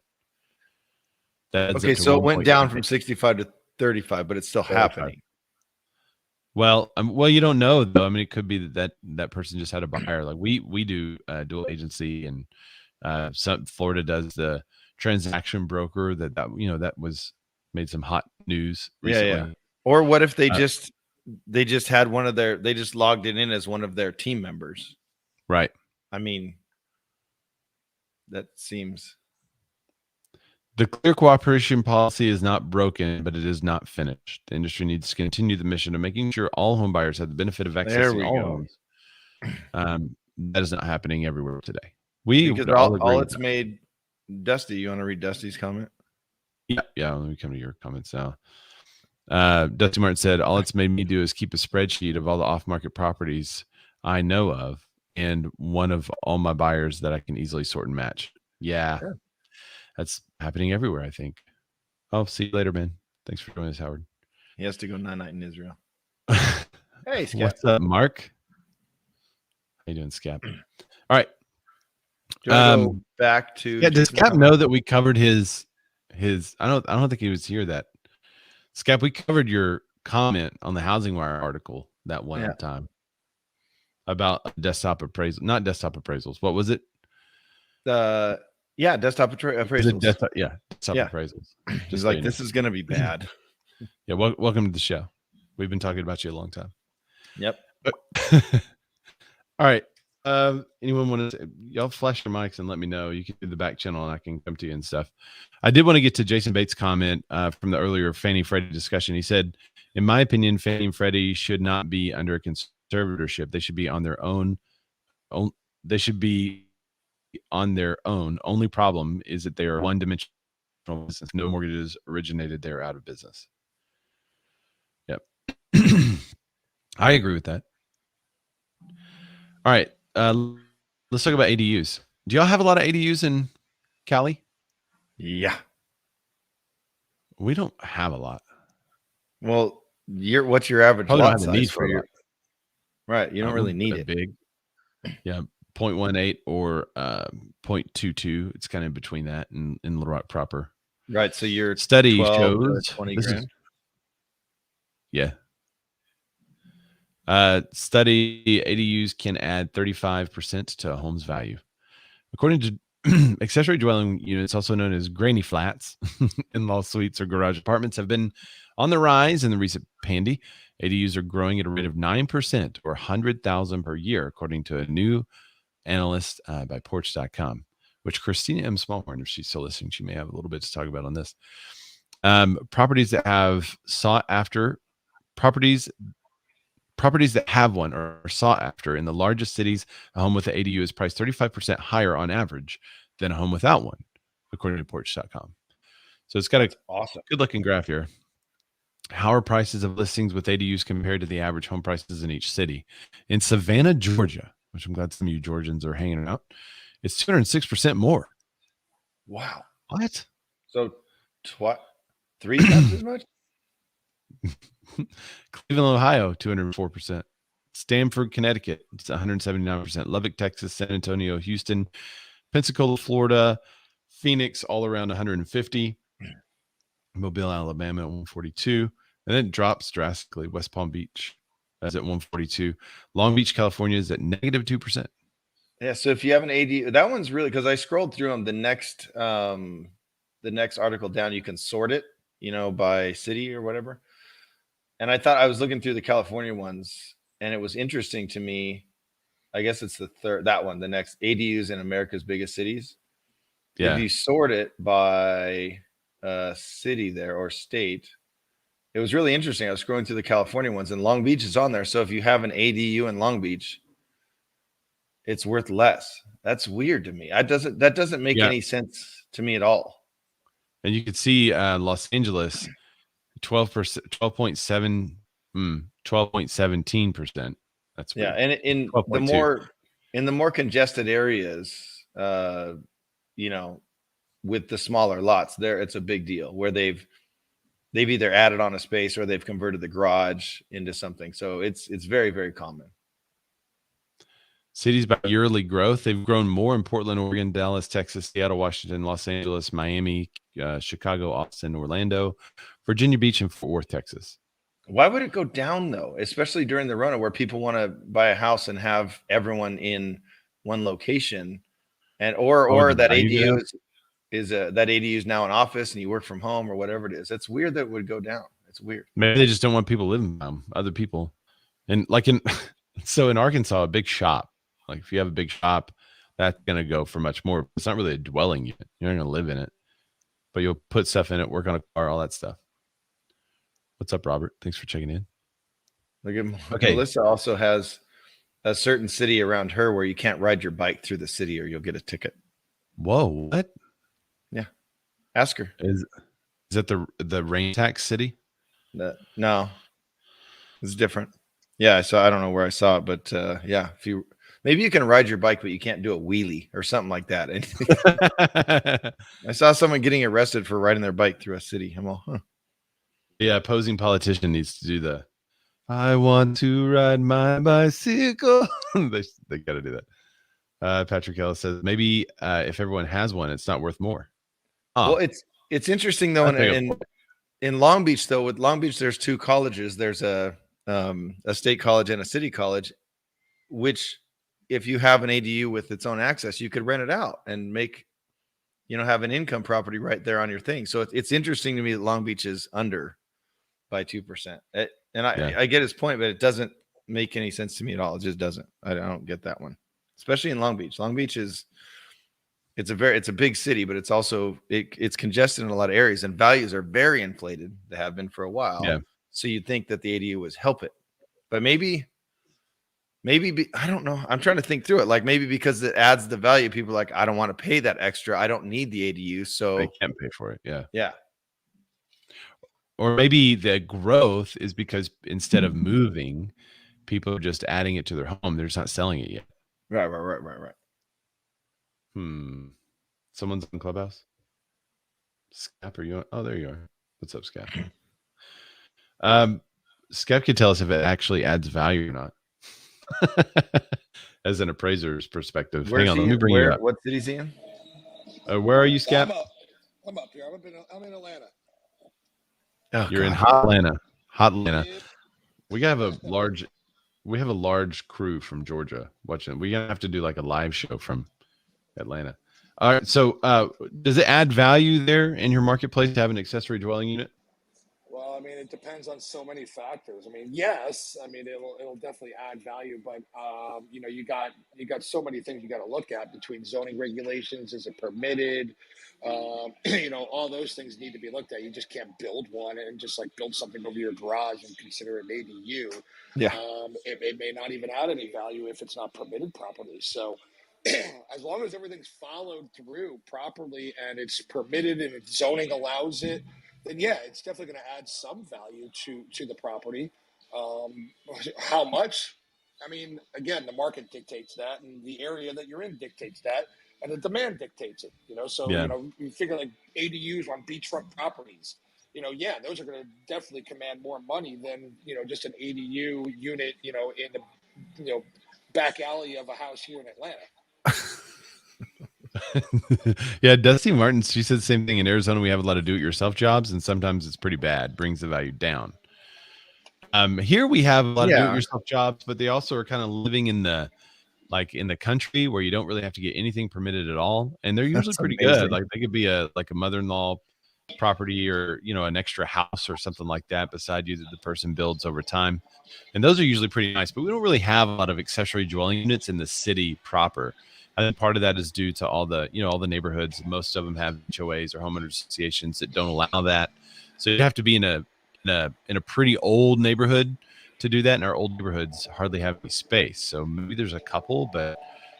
Speaker 2: Okay, so it went down from 65 to 35, but it's still happening.
Speaker 1: Well, you don't know though. I mean, it could be that person just had a buyer. Like we do dual agency, and Florida does the transaction broker that was made some hot news recently.
Speaker 2: Yeah. Or what if they just had they just logged it in as one of their team members?
Speaker 1: Right.
Speaker 2: I mean, that seems.
Speaker 1: The clear cooperation policy is not broken, but it is not finished. The industry needs to continue the mission of making sure all home buyers have the benefit of accessing all homes. That is not happening everywhere today.
Speaker 2: Because all it's made. Dusty, you want to read Dusty's comment?
Speaker 1: Yeah. Let me come to your comments now. Dusty Martin said, all it's made me do is keep a spreadsheet of all the off-market properties I know of and one of all my buyers that I can easily sort and match. Yeah. That's happening everywhere, I think. Oh, see you later, man. Thanks for joining us, Howard.
Speaker 2: He has to go night in Israel. Hey, Scap.
Speaker 1: What's up, Mark? How you doing, Scap? All right.
Speaker 2: Do I go back to?
Speaker 1: Yeah, does Scap know that we covered his? I don't think he was here. That Scap, we covered your comment on the Housing Wire article that one time about desktop appraisal, not desktop appraisals. What was it?
Speaker 2: Yeah, desktop appraisals.
Speaker 1: Desktop appraisals.
Speaker 2: Just like, this is going to be bad.
Speaker 1: Yeah, welcome to the show. We've been talking about you a long time.
Speaker 2: Yep.
Speaker 1: All right. Anyone want to? Y'all flash your mics and let me know. You can do the back channel, and I can come to you and stuff. I did want to get to Jason Bates' comment from the earlier Fannie Freddie discussion. He said, "In my opinion, Fannie and Freddie should not be under a conservatorship. They should be on their own. They should be on their own. Only problem is that they are one-dimensional business. No mortgages originated there out of business." Yep. I agree with that. All right. Let's talk about ADUs. Do y'all have a lot of ADUs in Cali?
Speaker 2: Yeah.
Speaker 1: We don't have a lot.
Speaker 2: Well, what's your average lot size for your? Right. You don't really need it.
Speaker 1: Big. Yeah. 0.18 or 0.22. It's kind of between that and in Little Rock proper.
Speaker 2: Right. So your
Speaker 1: study shows
Speaker 2: 20 grand.
Speaker 1: Yeah. Study ADUs can add 35% to a home's value. According to accessory dwelling units, also known as granny flats, in-law suites or garage apartments, have been on the rise in the recent pandy. ADUs are growing at a rate of 9% or 100,000 per year, according to a new analyst by Porch.com, which Christina M. Smallhorn, if she's still listening, she may have a little bit to talk about on this. Properties that have sought after properties that have one or are sought after in the largest cities, a home with an ADU is priced 35% higher on average than a home without one, according to Porch.com. So it's got a
Speaker 2: awesome,
Speaker 1: good-looking graph here. How are prices of listings with ADUs compared to the average home prices in each city? In Savannah, Georgia, which I'm glad some of you Georgians are hanging out, it's 206% more.
Speaker 2: Wow.
Speaker 1: What?
Speaker 2: So 3 times as much?
Speaker 1: Cleveland, Ohio, 204%. Stamford, Connecticut, it's 179%. Lubbock, Texas, San Antonio, Houston, Pensacola, Florida, Phoenix, all around 150. Mobile, Alabama, at 142. And then it drops drastically. West Palm Beach is at 142. Long Beach, California is at negative 2%.
Speaker 2: Yeah. So if you have an ADU, that one's really, because I scrolled through them. The next article down, you can sort it, by city or whatever. And I thought I was looking through the California ones, and it was interesting to me. I guess it's the next ADUs in America's biggest cities. Yeah. If you sort it by city there or state, it was really interesting. I was scrolling through the California ones, and Long Beach is on there. So if you have an ADU in Long Beach, it's worth less. That's weird to me. That doesn't make any sense to me at all.
Speaker 1: And you could see Los Angeles, 12.17%. That's weird.
Speaker 2: And in the more congested areas, with the smaller lots, it's a big deal where they've either added on a space or they've converted the garage into something. So it's very, very common.
Speaker 1: Cities by yearly growth, they've grown more in Portland, Oregon, Dallas, Texas, Seattle, Washington, Los Angeles, Miami, Chicago, Austin, Orlando, Virginia Beach, and Fort Worth, Texas.
Speaker 2: Why would it go down though, especially during the Rona, where people want to buy a house and have everyone in one location, and or that ADU that ADU is now an office and you work from home or whatever it is? That's weird that it would go down. It's weird.
Speaker 1: Maybe they just don't want people living by them, other people, and so in Arkansas, a big shop. Like if you have a big shop, that's going to go for much more. It's not really a dwelling unit. You're not going to live in it, but you'll put stuff in it, work on a car, all that stuff. What's up, Robert? Thanks for checking in.
Speaker 2: Okay. Melissa also has a certain city around her where you can't ride your bike through the city or you'll get a ticket.
Speaker 1: Whoa. What?
Speaker 2: Yeah. Ask her.
Speaker 1: Is that the rain tax city?
Speaker 2: No, it's different. Yeah. I don't know where I saw it, but yeah, maybe you can ride your bike, but you can't do a wheelie or something like that. I saw someone getting arrested for riding their bike through a city. I'm all, huh.
Speaker 1: Yeah, opposing politician needs to do I want to ride my bicycle. they got to do that. Patrick Ellis says maybe if everyone has one, it's not worth more.
Speaker 2: Well, it's interesting though, and In Long Beach, though, with Long Beach, there's two colleges. There's a state college and a city college, which if you have an ADU with its own access, you could rent it out and make, have an income property right there on your thing. So it's interesting to me that Long Beach is under by 2%. And I get his point, but it doesn't make any sense to me at all. It just doesn't. I don't get that one, especially in Long Beach. Long Beach it's a big city, but it's also it's congested in a lot of areas, and values are very inflated. They have been for a while.
Speaker 1: Yeah.
Speaker 2: So you'd think that the ADU would help it, but maybe I don't know. I'm trying to think through it. Like maybe because it adds the value, people are like, I don't want to pay that extra. I don't need the ADU, so
Speaker 1: They can't pay for it. Yeah.
Speaker 2: Yeah.
Speaker 1: Or maybe the growth is because instead of moving, people are just adding it to their home. They're just not selling it yet.
Speaker 2: Right.
Speaker 1: Someone's in Clubhouse. Scap, are you on? Oh, there you are. What's up, Scap? Scap can tell us if it actually adds value or not. As an appraiser's perspective. Hang on, let me bring you up.
Speaker 2: What city's he in?
Speaker 1: Where are you, Scap?
Speaker 4: I'm up here. I'm in Atlanta.
Speaker 1: Oh, you're in hot Atlanta. Hot Atlanta. We have a large crew from Georgia watching. We're gonna have to do like a live show from Atlanta. All right. So does it add value there in your marketplace to have an accessory dwelling unit?
Speaker 4: Well, I mean, it depends on so many factors. I mean, yes, I mean it'll definitely add value, but you got so many things you got to look at between zoning regulations. Is it permitted? All those things need to be looked at. You just can't build one and just like build something over your garage and consider it an ADU.
Speaker 2: Yeah.
Speaker 4: It may not even add any value if it's not permitted properly. So as long as everything's followed through properly and it's permitted and its zoning allows it, then yeah, it's definitely going to add some value to the property. How much? I mean, again, the market dictates that, and the area that you're in dictates that, and the demand dictates it. So you figure like ADUs on beachfront properties. Those are going to definitely command more money than just an ADU unit. In the back alley of a house here in Atlanta.
Speaker 1: Yeah, Dusty Martin, she said the same thing. In Arizona, we have a lot of do-it-yourself jobs, and sometimes it's pretty bad, brings the value down. Here we have a lot of do-it-yourself jobs, but they also are kind of living in the country where you don't really have to get anything permitted at all, and they're usually pretty good. Like they could be a mother-in-law property or an extra house or something like that beside you that the person builds over time, and those are usually pretty nice. But we don't really have a lot of accessory dwelling units in the city proper. I think part of that is due to all the neighborhoods. Most of them have HOAs or homeowners associations that don't allow that. So you have to be in a pretty old neighborhood to do that. And our old neighborhoods hardly have any space. So maybe there's a couple, but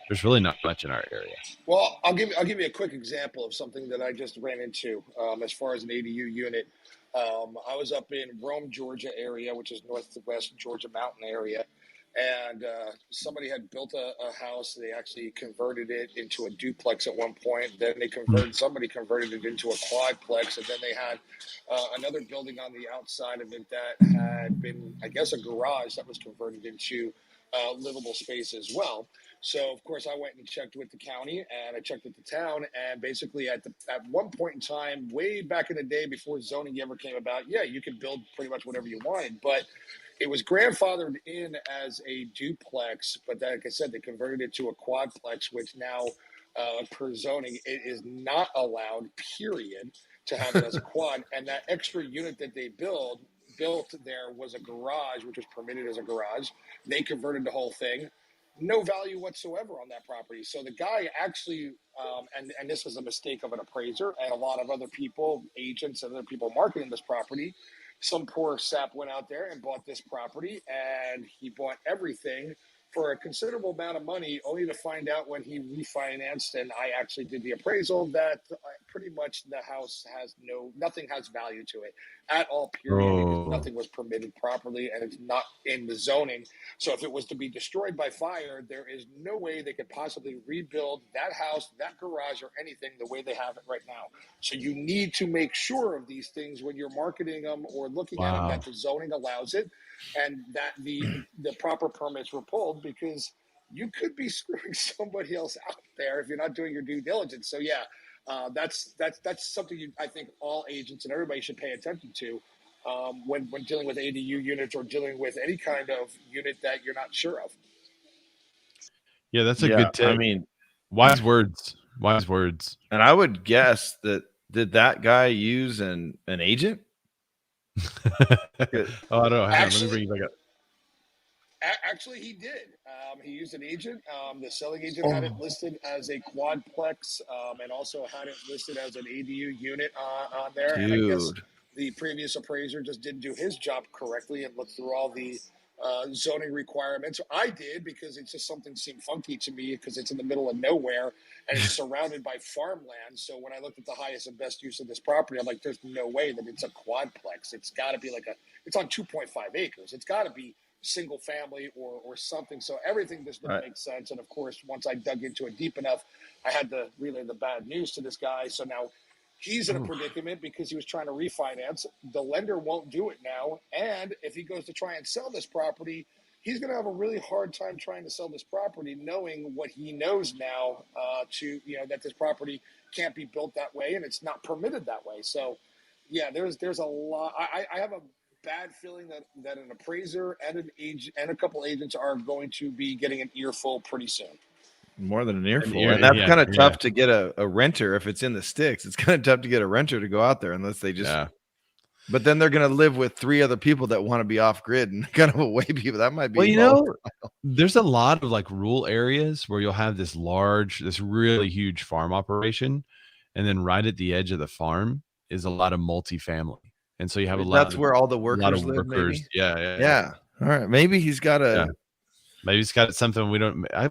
Speaker 1: there's really not much in our area.
Speaker 4: Well, I'll give you a quick example of something that I just ran into as far as an ADU unit. I was up in Rome, Georgia area, which is northwest Georgia mountain area. And somebody had built a house. They actually converted it into a duplex at one point. Then somebody converted it into a quadplex. And then they had another building on the outside of it that had been, I guess, a garage that was converted into livable space as well. So, of course, I went and checked with the county and I checked with the town. And basically at one point in time, way back in the day before zoning ever came about, yeah, you could build pretty much whatever you wanted. But it was grandfathered in as a duplex, but like I said, they converted it to a quadplex, which now, per zoning, it is not allowed, period, to have it as a quad. And that extra unit that they built there was a garage, which was permitted as a garage. They converted the whole thing. No value whatsoever on that property. So the guy actually, and this was a mistake of an appraiser and a lot of other people, agents and other people marketing this property. Some poor sap went out there and bought this property, and he bought everything for a considerable amount of money, only to find out when he refinanced and I actually did the appraisal that pretty much the house has nothing has value to it at all, period, because nothing was permitted properly and it's not in the zoning. So if it was to be destroyed by fire, there is no way they could possibly rebuild that house, that garage, or anything the way they have it right now. So you need to make sure of these things when you're marketing them or looking at them, that the zoning allows it and that the proper permits were pulled, because you could be screwing somebody else out there if you're not doing your due diligence. So yeah, That's something I think all agents and everybody should pay attention to when dealing with ADU units or dealing with any kind of unit that you're not sure of.
Speaker 1: Yeah, that's a good tip.
Speaker 2: I mean,
Speaker 1: wise words. Wise words.
Speaker 2: And I would guess did that guy use an agent?
Speaker 1: Oh, I don't know. Hang on, let me bring you back up.
Speaker 4: Actually, he did. He used an agent. The selling agent had it listed as a quadplex, and also had it listed as an ADU unit on there.
Speaker 2: Dude.
Speaker 4: And I guess the previous appraiser just didn't do his job correctly and looked through all the zoning requirements. I did, because it's just something seemed funky to me, because it's in the middle of nowhere and it's surrounded by farmland. So when I looked at the highest and best use of this property, I'm like, there's no way that it's a quadplex. It's got to be it's on 2.5 acres. It's got to be single family or something. So everything just didn't make sense. And of course, once I dug into it deep enough, I had to relay the bad news to this guy. So now he's in a predicament because he was trying to refinance. The lender won't do it now. And if he goes to try and sell this property, he's going to have a really hard time trying to sell this property, knowing what he knows now, that this property can't be built that way and it's not permitted that way. So yeah, there's a lot. I have a bad feeling that an appraiser and an agent and a couple agents are going to be getting an earful pretty soon.
Speaker 2: More than an earful. And that's kind of tough to get a renter if it's in the sticks. It's kind of tough to get a renter to go out there unless they just but then they're going to live with 3 other people that want to be off grid and kind of away people. That might be
Speaker 1: there's a lot of like rural areas where you'll have this really huge farm operation, and then right at the edge of the farm is a lot of multifamily. And so you have
Speaker 2: that's where all the workers live. Maybe?
Speaker 1: Yeah.
Speaker 2: All right. Maybe he's got
Speaker 1: maybe he's got something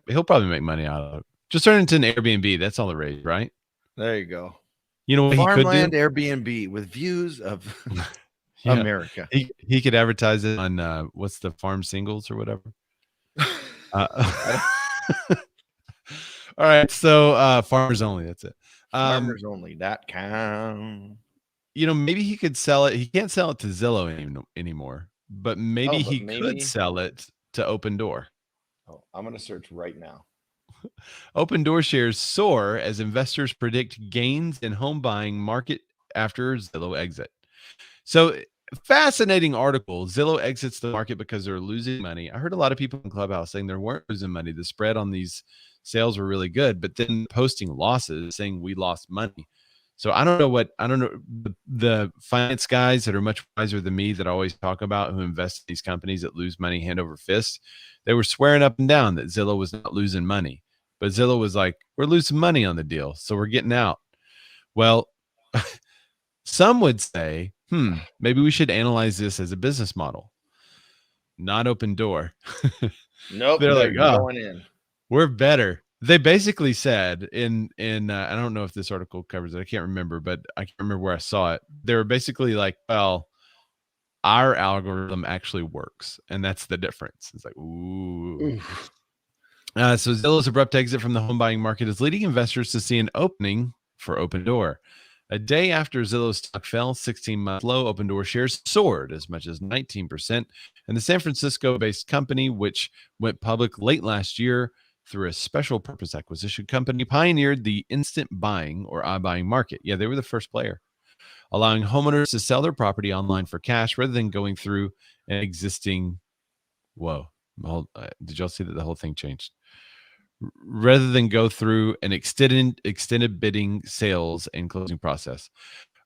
Speaker 1: he'll probably make money out of it. Just turn it into an Airbnb. That's all the rage, right?
Speaker 2: There you go.
Speaker 1: You know what
Speaker 2: farmland
Speaker 1: he could
Speaker 2: do? Airbnb with views of America.
Speaker 1: He could advertise it on what's the farm singles or whatever. All right. So farmers only. That's it.
Speaker 2: Farmersonly.com.
Speaker 1: Maybe he could sell it. He can't sell it to Zillow anymore, but maybe he could sell it to Opendoor.
Speaker 2: Oh, I'm going to search right now.
Speaker 1: Opendoor shares soar as investors predict gains in home buying market after Zillow exit. So fascinating article. Zillow exits the market because they're losing money. I heard a lot of people in Clubhouse saying they weren't losing money. The spread on these sales were really good, but then posting losses saying we lost money. So I don't know the finance guys that are much wiser than me that I always talk about, who invest in these companies that lose money hand over fist. They were swearing up and down that Zillow was not losing money, but Zillow was like, we're losing money on the deal, so we're getting out. Well, some would say, maybe we should analyze this as a business model. Not Opendoor.
Speaker 2: Nope.
Speaker 1: They're like,
Speaker 2: going in.
Speaker 1: We're better. They basically said in I don't know if this article covers it. I can't remember, but I can't remember where I saw it. They were basically like, well, our algorithm actually works, and that's the difference. It's like, ooh. So Zillow's abrupt exit from the home buying market is leading investors to see an opening for Opendoor. A day after Zillow's stock fell 16-month low, Opendoor shares soared as much as 19%, and the San Francisco-based company, which went public late last year through a special purpose acquisition company, pioneered the instant buying or iBuying market. Yeah, they were the first player, allowing homeowners to sell their property online for cash rather than going through an existing. Did y'all see that the whole thing changed? Rather than go through an extended bidding, sales, and closing process.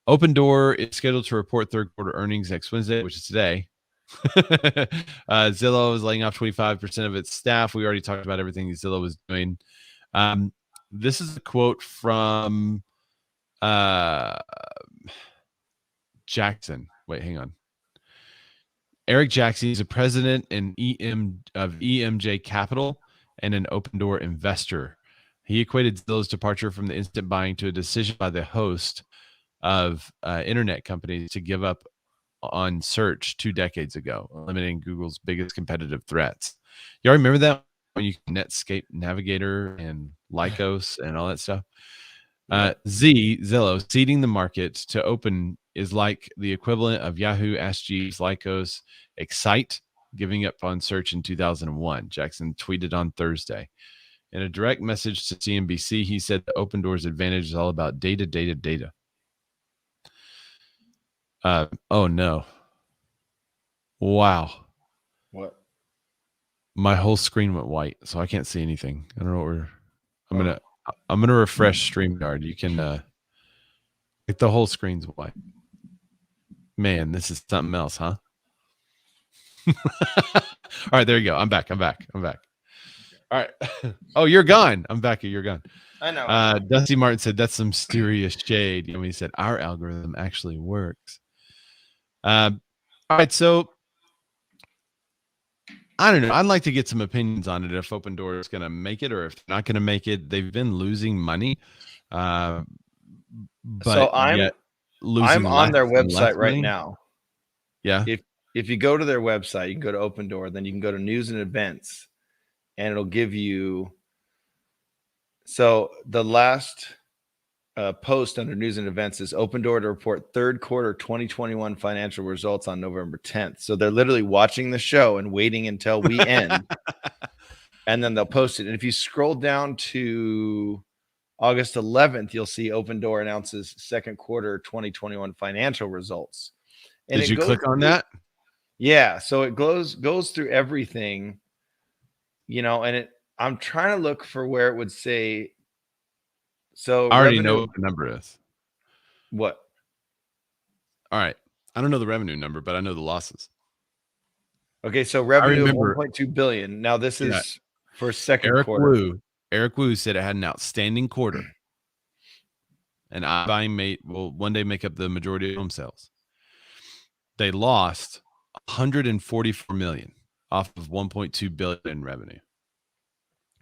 Speaker 1: Opendoor is scheduled to report third quarter earnings next Wednesday, which is today. Zillow is laying off 25% of its staff. We already talked about everything Zillow was doing. This is a quote from Jackson. Wait, hang on. Eric Jackson is a president of EMJ Capital and an Opendoor investor. He equated Zillow's departure from the instant buying to a decision by the host of internet companies to give up on search 2 decades ago, eliminating Google's biggest competitive threats. Y'all remember that when you Netscape Navigator and Lycos and all that stuff? Zillow ceding the market to Open is like the equivalent of Yahoo, Ask Jeeves, Lycos, Excite giving up on search in 2001. Jackson tweeted on Thursday. In a direct message to CNBC, he said the Opendoor's advantage is all about data, data, data. Oh no. Wow.
Speaker 2: What?
Speaker 1: My whole screen went white, so I can't see anything. I don't know what I'm gonna refresh StreamYard. You can like the whole screen's white. Man, this is something else, huh? All right, there you go. I'm back. All right. Oh, you're gone. I'm back. You're gone.
Speaker 2: I know.
Speaker 1: Dusty Martin said that's some serious shade. He said our algorithm actually works. All right, so I don't know. I'd like to get some opinions on it if Opendoor is going to make it or if they're not going to make it. They've been losing money, but
Speaker 2: so I'm on their website right now.
Speaker 1: Yeah.
Speaker 2: If you go to their website, you can go to Opendoor, then you can go to news and events, and it'll give you. So the last post under news and events is Opendoor to report third quarter 2021 financial results on November 10th. So they're literally watching the show and waiting until we end, and then they'll post it. And if you scroll down to August 11th, you'll see Opendoor announces second quarter 2021 financial results. And
Speaker 1: did you click on that?
Speaker 2: Yeah. So it goes through everything, and I'm trying to look for where it would say. So
Speaker 1: I already know what the number is.
Speaker 2: What?
Speaker 1: All right. I don't know the revenue number, but I know the losses.
Speaker 2: Okay. So revenue of 1.2 billion. Now this is for second quarter.
Speaker 1: Eric Wu said it had an outstanding quarter. And iBuying will one day make up the majority of home sales. They lost 144 million off of 1.2 billion in revenue.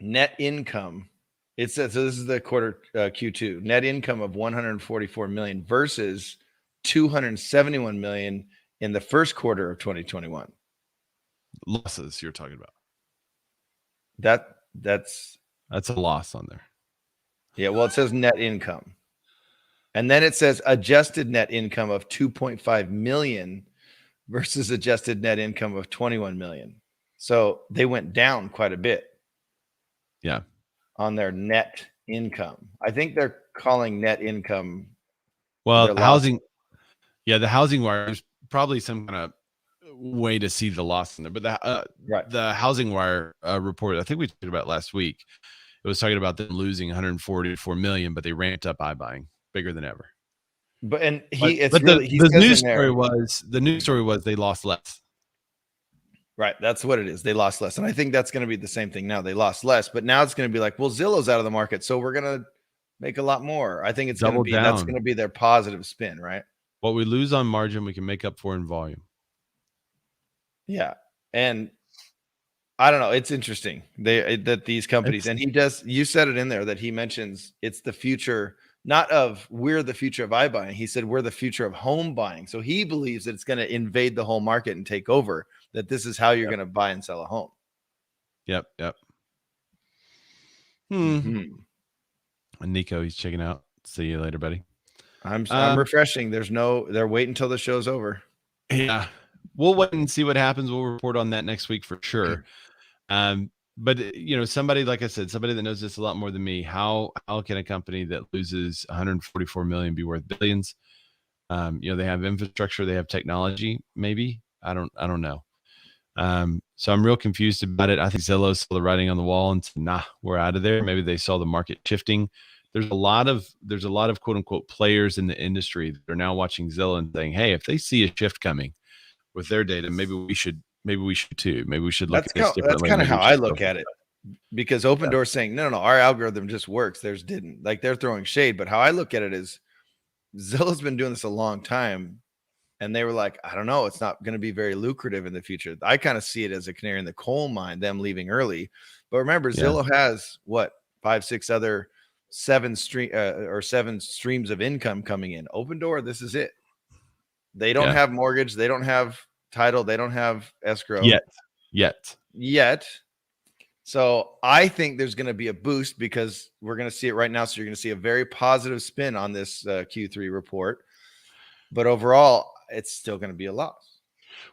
Speaker 2: Net income. It says, so this is the quarter Q2, net income of 144 million versus 271 million in the first quarter of 2021.
Speaker 1: Losses you're talking about.
Speaker 2: That's
Speaker 1: a loss on there.
Speaker 2: Yeah, well, it says net income. And then it says adjusted net income of 2.5 million versus adjusted net income of 21 million. So they went down quite a bit.
Speaker 1: Yeah.
Speaker 2: On their net income. I think they're calling net income.
Speaker 1: Well, the housing wire, there's probably some kind of way to see the loss in there. But the housing wire report, I think we talked about last week, it was talking about them losing 144 million, but they ramped up iBuying bigger than ever.
Speaker 2: The
Speaker 1: news story was they lost less.
Speaker 2: Right. That's what it is. They lost less. And I think that's going to be the same thing now. They lost less, but now it's going to be like, well, Zillow's out of the market, so we're going to make a lot more. I think it's going to be, that's going to be their positive spin, right?
Speaker 1: What we lose on margin, we can make up for in volume.
Speaker 2: Yeah. And I don't know. It's interesting that these companies, and you said it in there that he mentions it's the future, not of we're the future of iBuying. He said we're the future of home buying. So he believes that it's going to invade the whole market and take over, that this is how you're going to buy and sell a home. Yep.
Speaker 1: And Nico, he's checking out. See you later, buddy.
Speaker 2: I'm refreshing. They're waiting until the show's over.
Speaker 1: Yeah. We'll wait and see what happens. We'll report on that next week for sure. But somebody, like I said, somebody that knows this a lot more than me, how can a company that loses 144 million be worth billions? They have infrastructure, they have technology, maybe. I don't know. So I'm real confused about it. I think Zillow saw the writing on the wall and said, nah, we're out of there. Maybe they saw the market shifting. There's a lot of quote unquote players in the industry that are now watching Zillow and saying, hey, if they see a shift coming with their data, maybe we should too. Maybe we should look at this differently.
Speaker 2: That's kind of how I look at it, because Opendoor saying, no, our algorithm just works. Theirs didn't. Like, they're throwing shade. But how I look at it is Zillow's been doing this a long time. And they were like, I don't know, it's not going to be very lucrative in the future. I kind of see it as a canary in the coal mine, them leaving early. But remember, Zillow has what, 5, 6 other 7 streams of income coming in. Opendoor, this is it. They don't have mortgage, they don't have title, they don't have escrow yet. So I think there's going to be a boost because we're going to see it right now. So you're going to see a very positive spin on this Q3 report. But overall, it's still going to be a loss.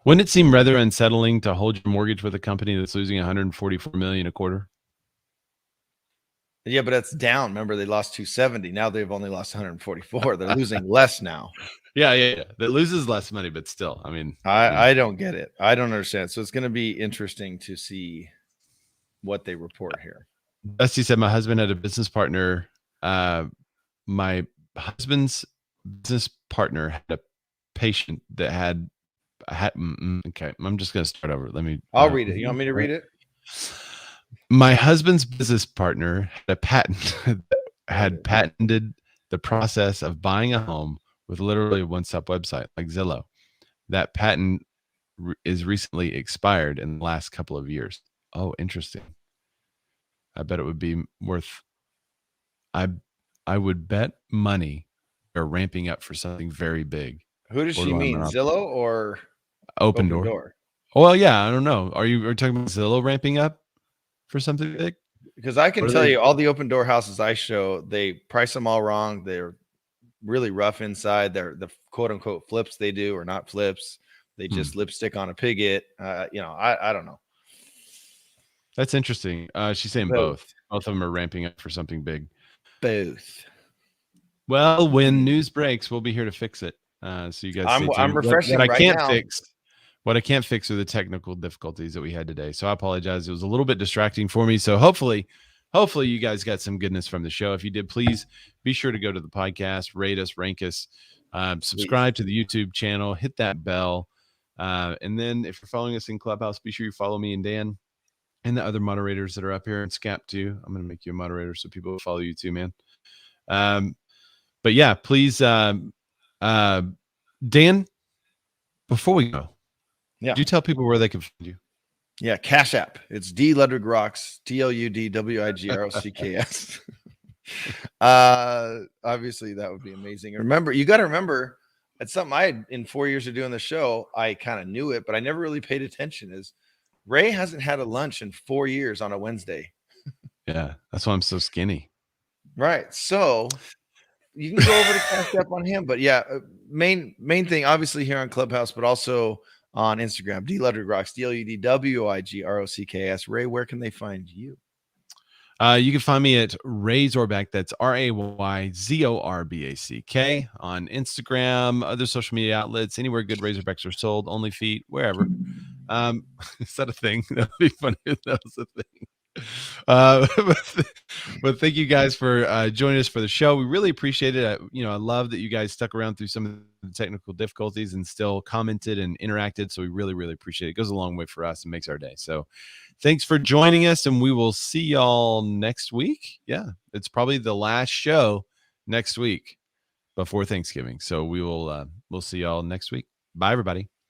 Speaker 1: Wouldn't it seem rather unsettling to hold your mortgage with a company that's losing 144 million a quarter?
Speaker 2: Yeah, but that's down. Remember, they lost 270. Now they've only lost 144. They're losing less now.
Speaker 1: Yeah. That loses less money, but still, I mean,
Speaker 2: I don't get it. I don't understand. So it's going to be interesting to see what they report here.
Speaker 1: Dusty said, my husband had a business partner. My husband's business partner had a patient that had okay. I'm just going to start over.
Speaker 2: I'll read it. You want me to read it?
Speaker 1: My husband's business partner had patented the process of buying a home with literally a one-stop website like Zillow. That patent is recently expired in the last couple of years. Oh, interesting. I bet it would be worth. I would bet money they're ramping up for something very big.
Speaker 2: Who does she mean, Zillow or
Speaker 1: Opendoor? Well, yeah, I don't know. Are you talking about Zillow ramping up for something big?
Speaker 2: Because I can tell you all the Opendoor houses I show, they price them all wrong. They're really rough inside. They're the quote unquote flips they do are not flips. They just lipstick on a pigget. I don't know.
Speaker 1: That's interesting. She's saying both. Both of them are ramping up for something big.
Speaker 2: Both.
Speaker 1: Well, when news breaks, we'll be here to fix it. So you guys,
Speaker 2: I'm refreshing
Speaker 1: what I
Speaker 2: right
Speaker 1: can't
Speaker 2: now.
Speaker 1: fix. What I can't fix are the technical difficulties that we had today. So I apologize. It was a little bit distracting for me. So hopefully you guys got some goodness from the show. If you did, please be sure to go to the podcast, rate us, rank us, subscribe to the YouTube channel, hit that bell. And then if you're following us in Clubhouse, be sure you follow me and Dan and the other moderators that are up here, and Scap too. I'm going to make you a moderator so people will follow you too, man. But yeah, please, Dan, before we go,
Speaker 2: yeah,
Speaker 1: do you tell people where they can find you?
Speaker 2: Yeah, Cash App. It's D Ludwig Rocks, TLUDWIGROCKS. Obviously, that would be amazing. Remember, you got to remember, it's something I had in 4 years of doing the show. I kind of knew it, but I never really paid attention. Is Ray hasn't had a lunch in 4 years on a Wednesday.
Speaker 1: Yeah, that's why I'm so skinny.
Speaker 2: Right. So you can go over to Cash App on him. But yeah, main thing, obviously here on Clubhouse, but also on Instagram, D Ludwig Rocks, DLUDWIGROCKS. Ray, where can they find you?
Speaker 1: You can find me at Ray Zorback. That's RAYZORBACK on Instagram, other social media outlets, anywhere good Razorbacks are sold, Only Feet, wherever. Is that a thing? That would be funny if that was a thing. But thank you guys for joining us for the show. We really appreciate it. I love that you guys stuck around through some of the technical difficulties and still commented and interacted. So we really, really appreciate it. It goes a long way for us and makes our day. So thanks for joining us, and we will see y'all next week. Yeah, it's probably the last show next week before Thanksgiving. So we'll see y'all next week. Bye, everybody.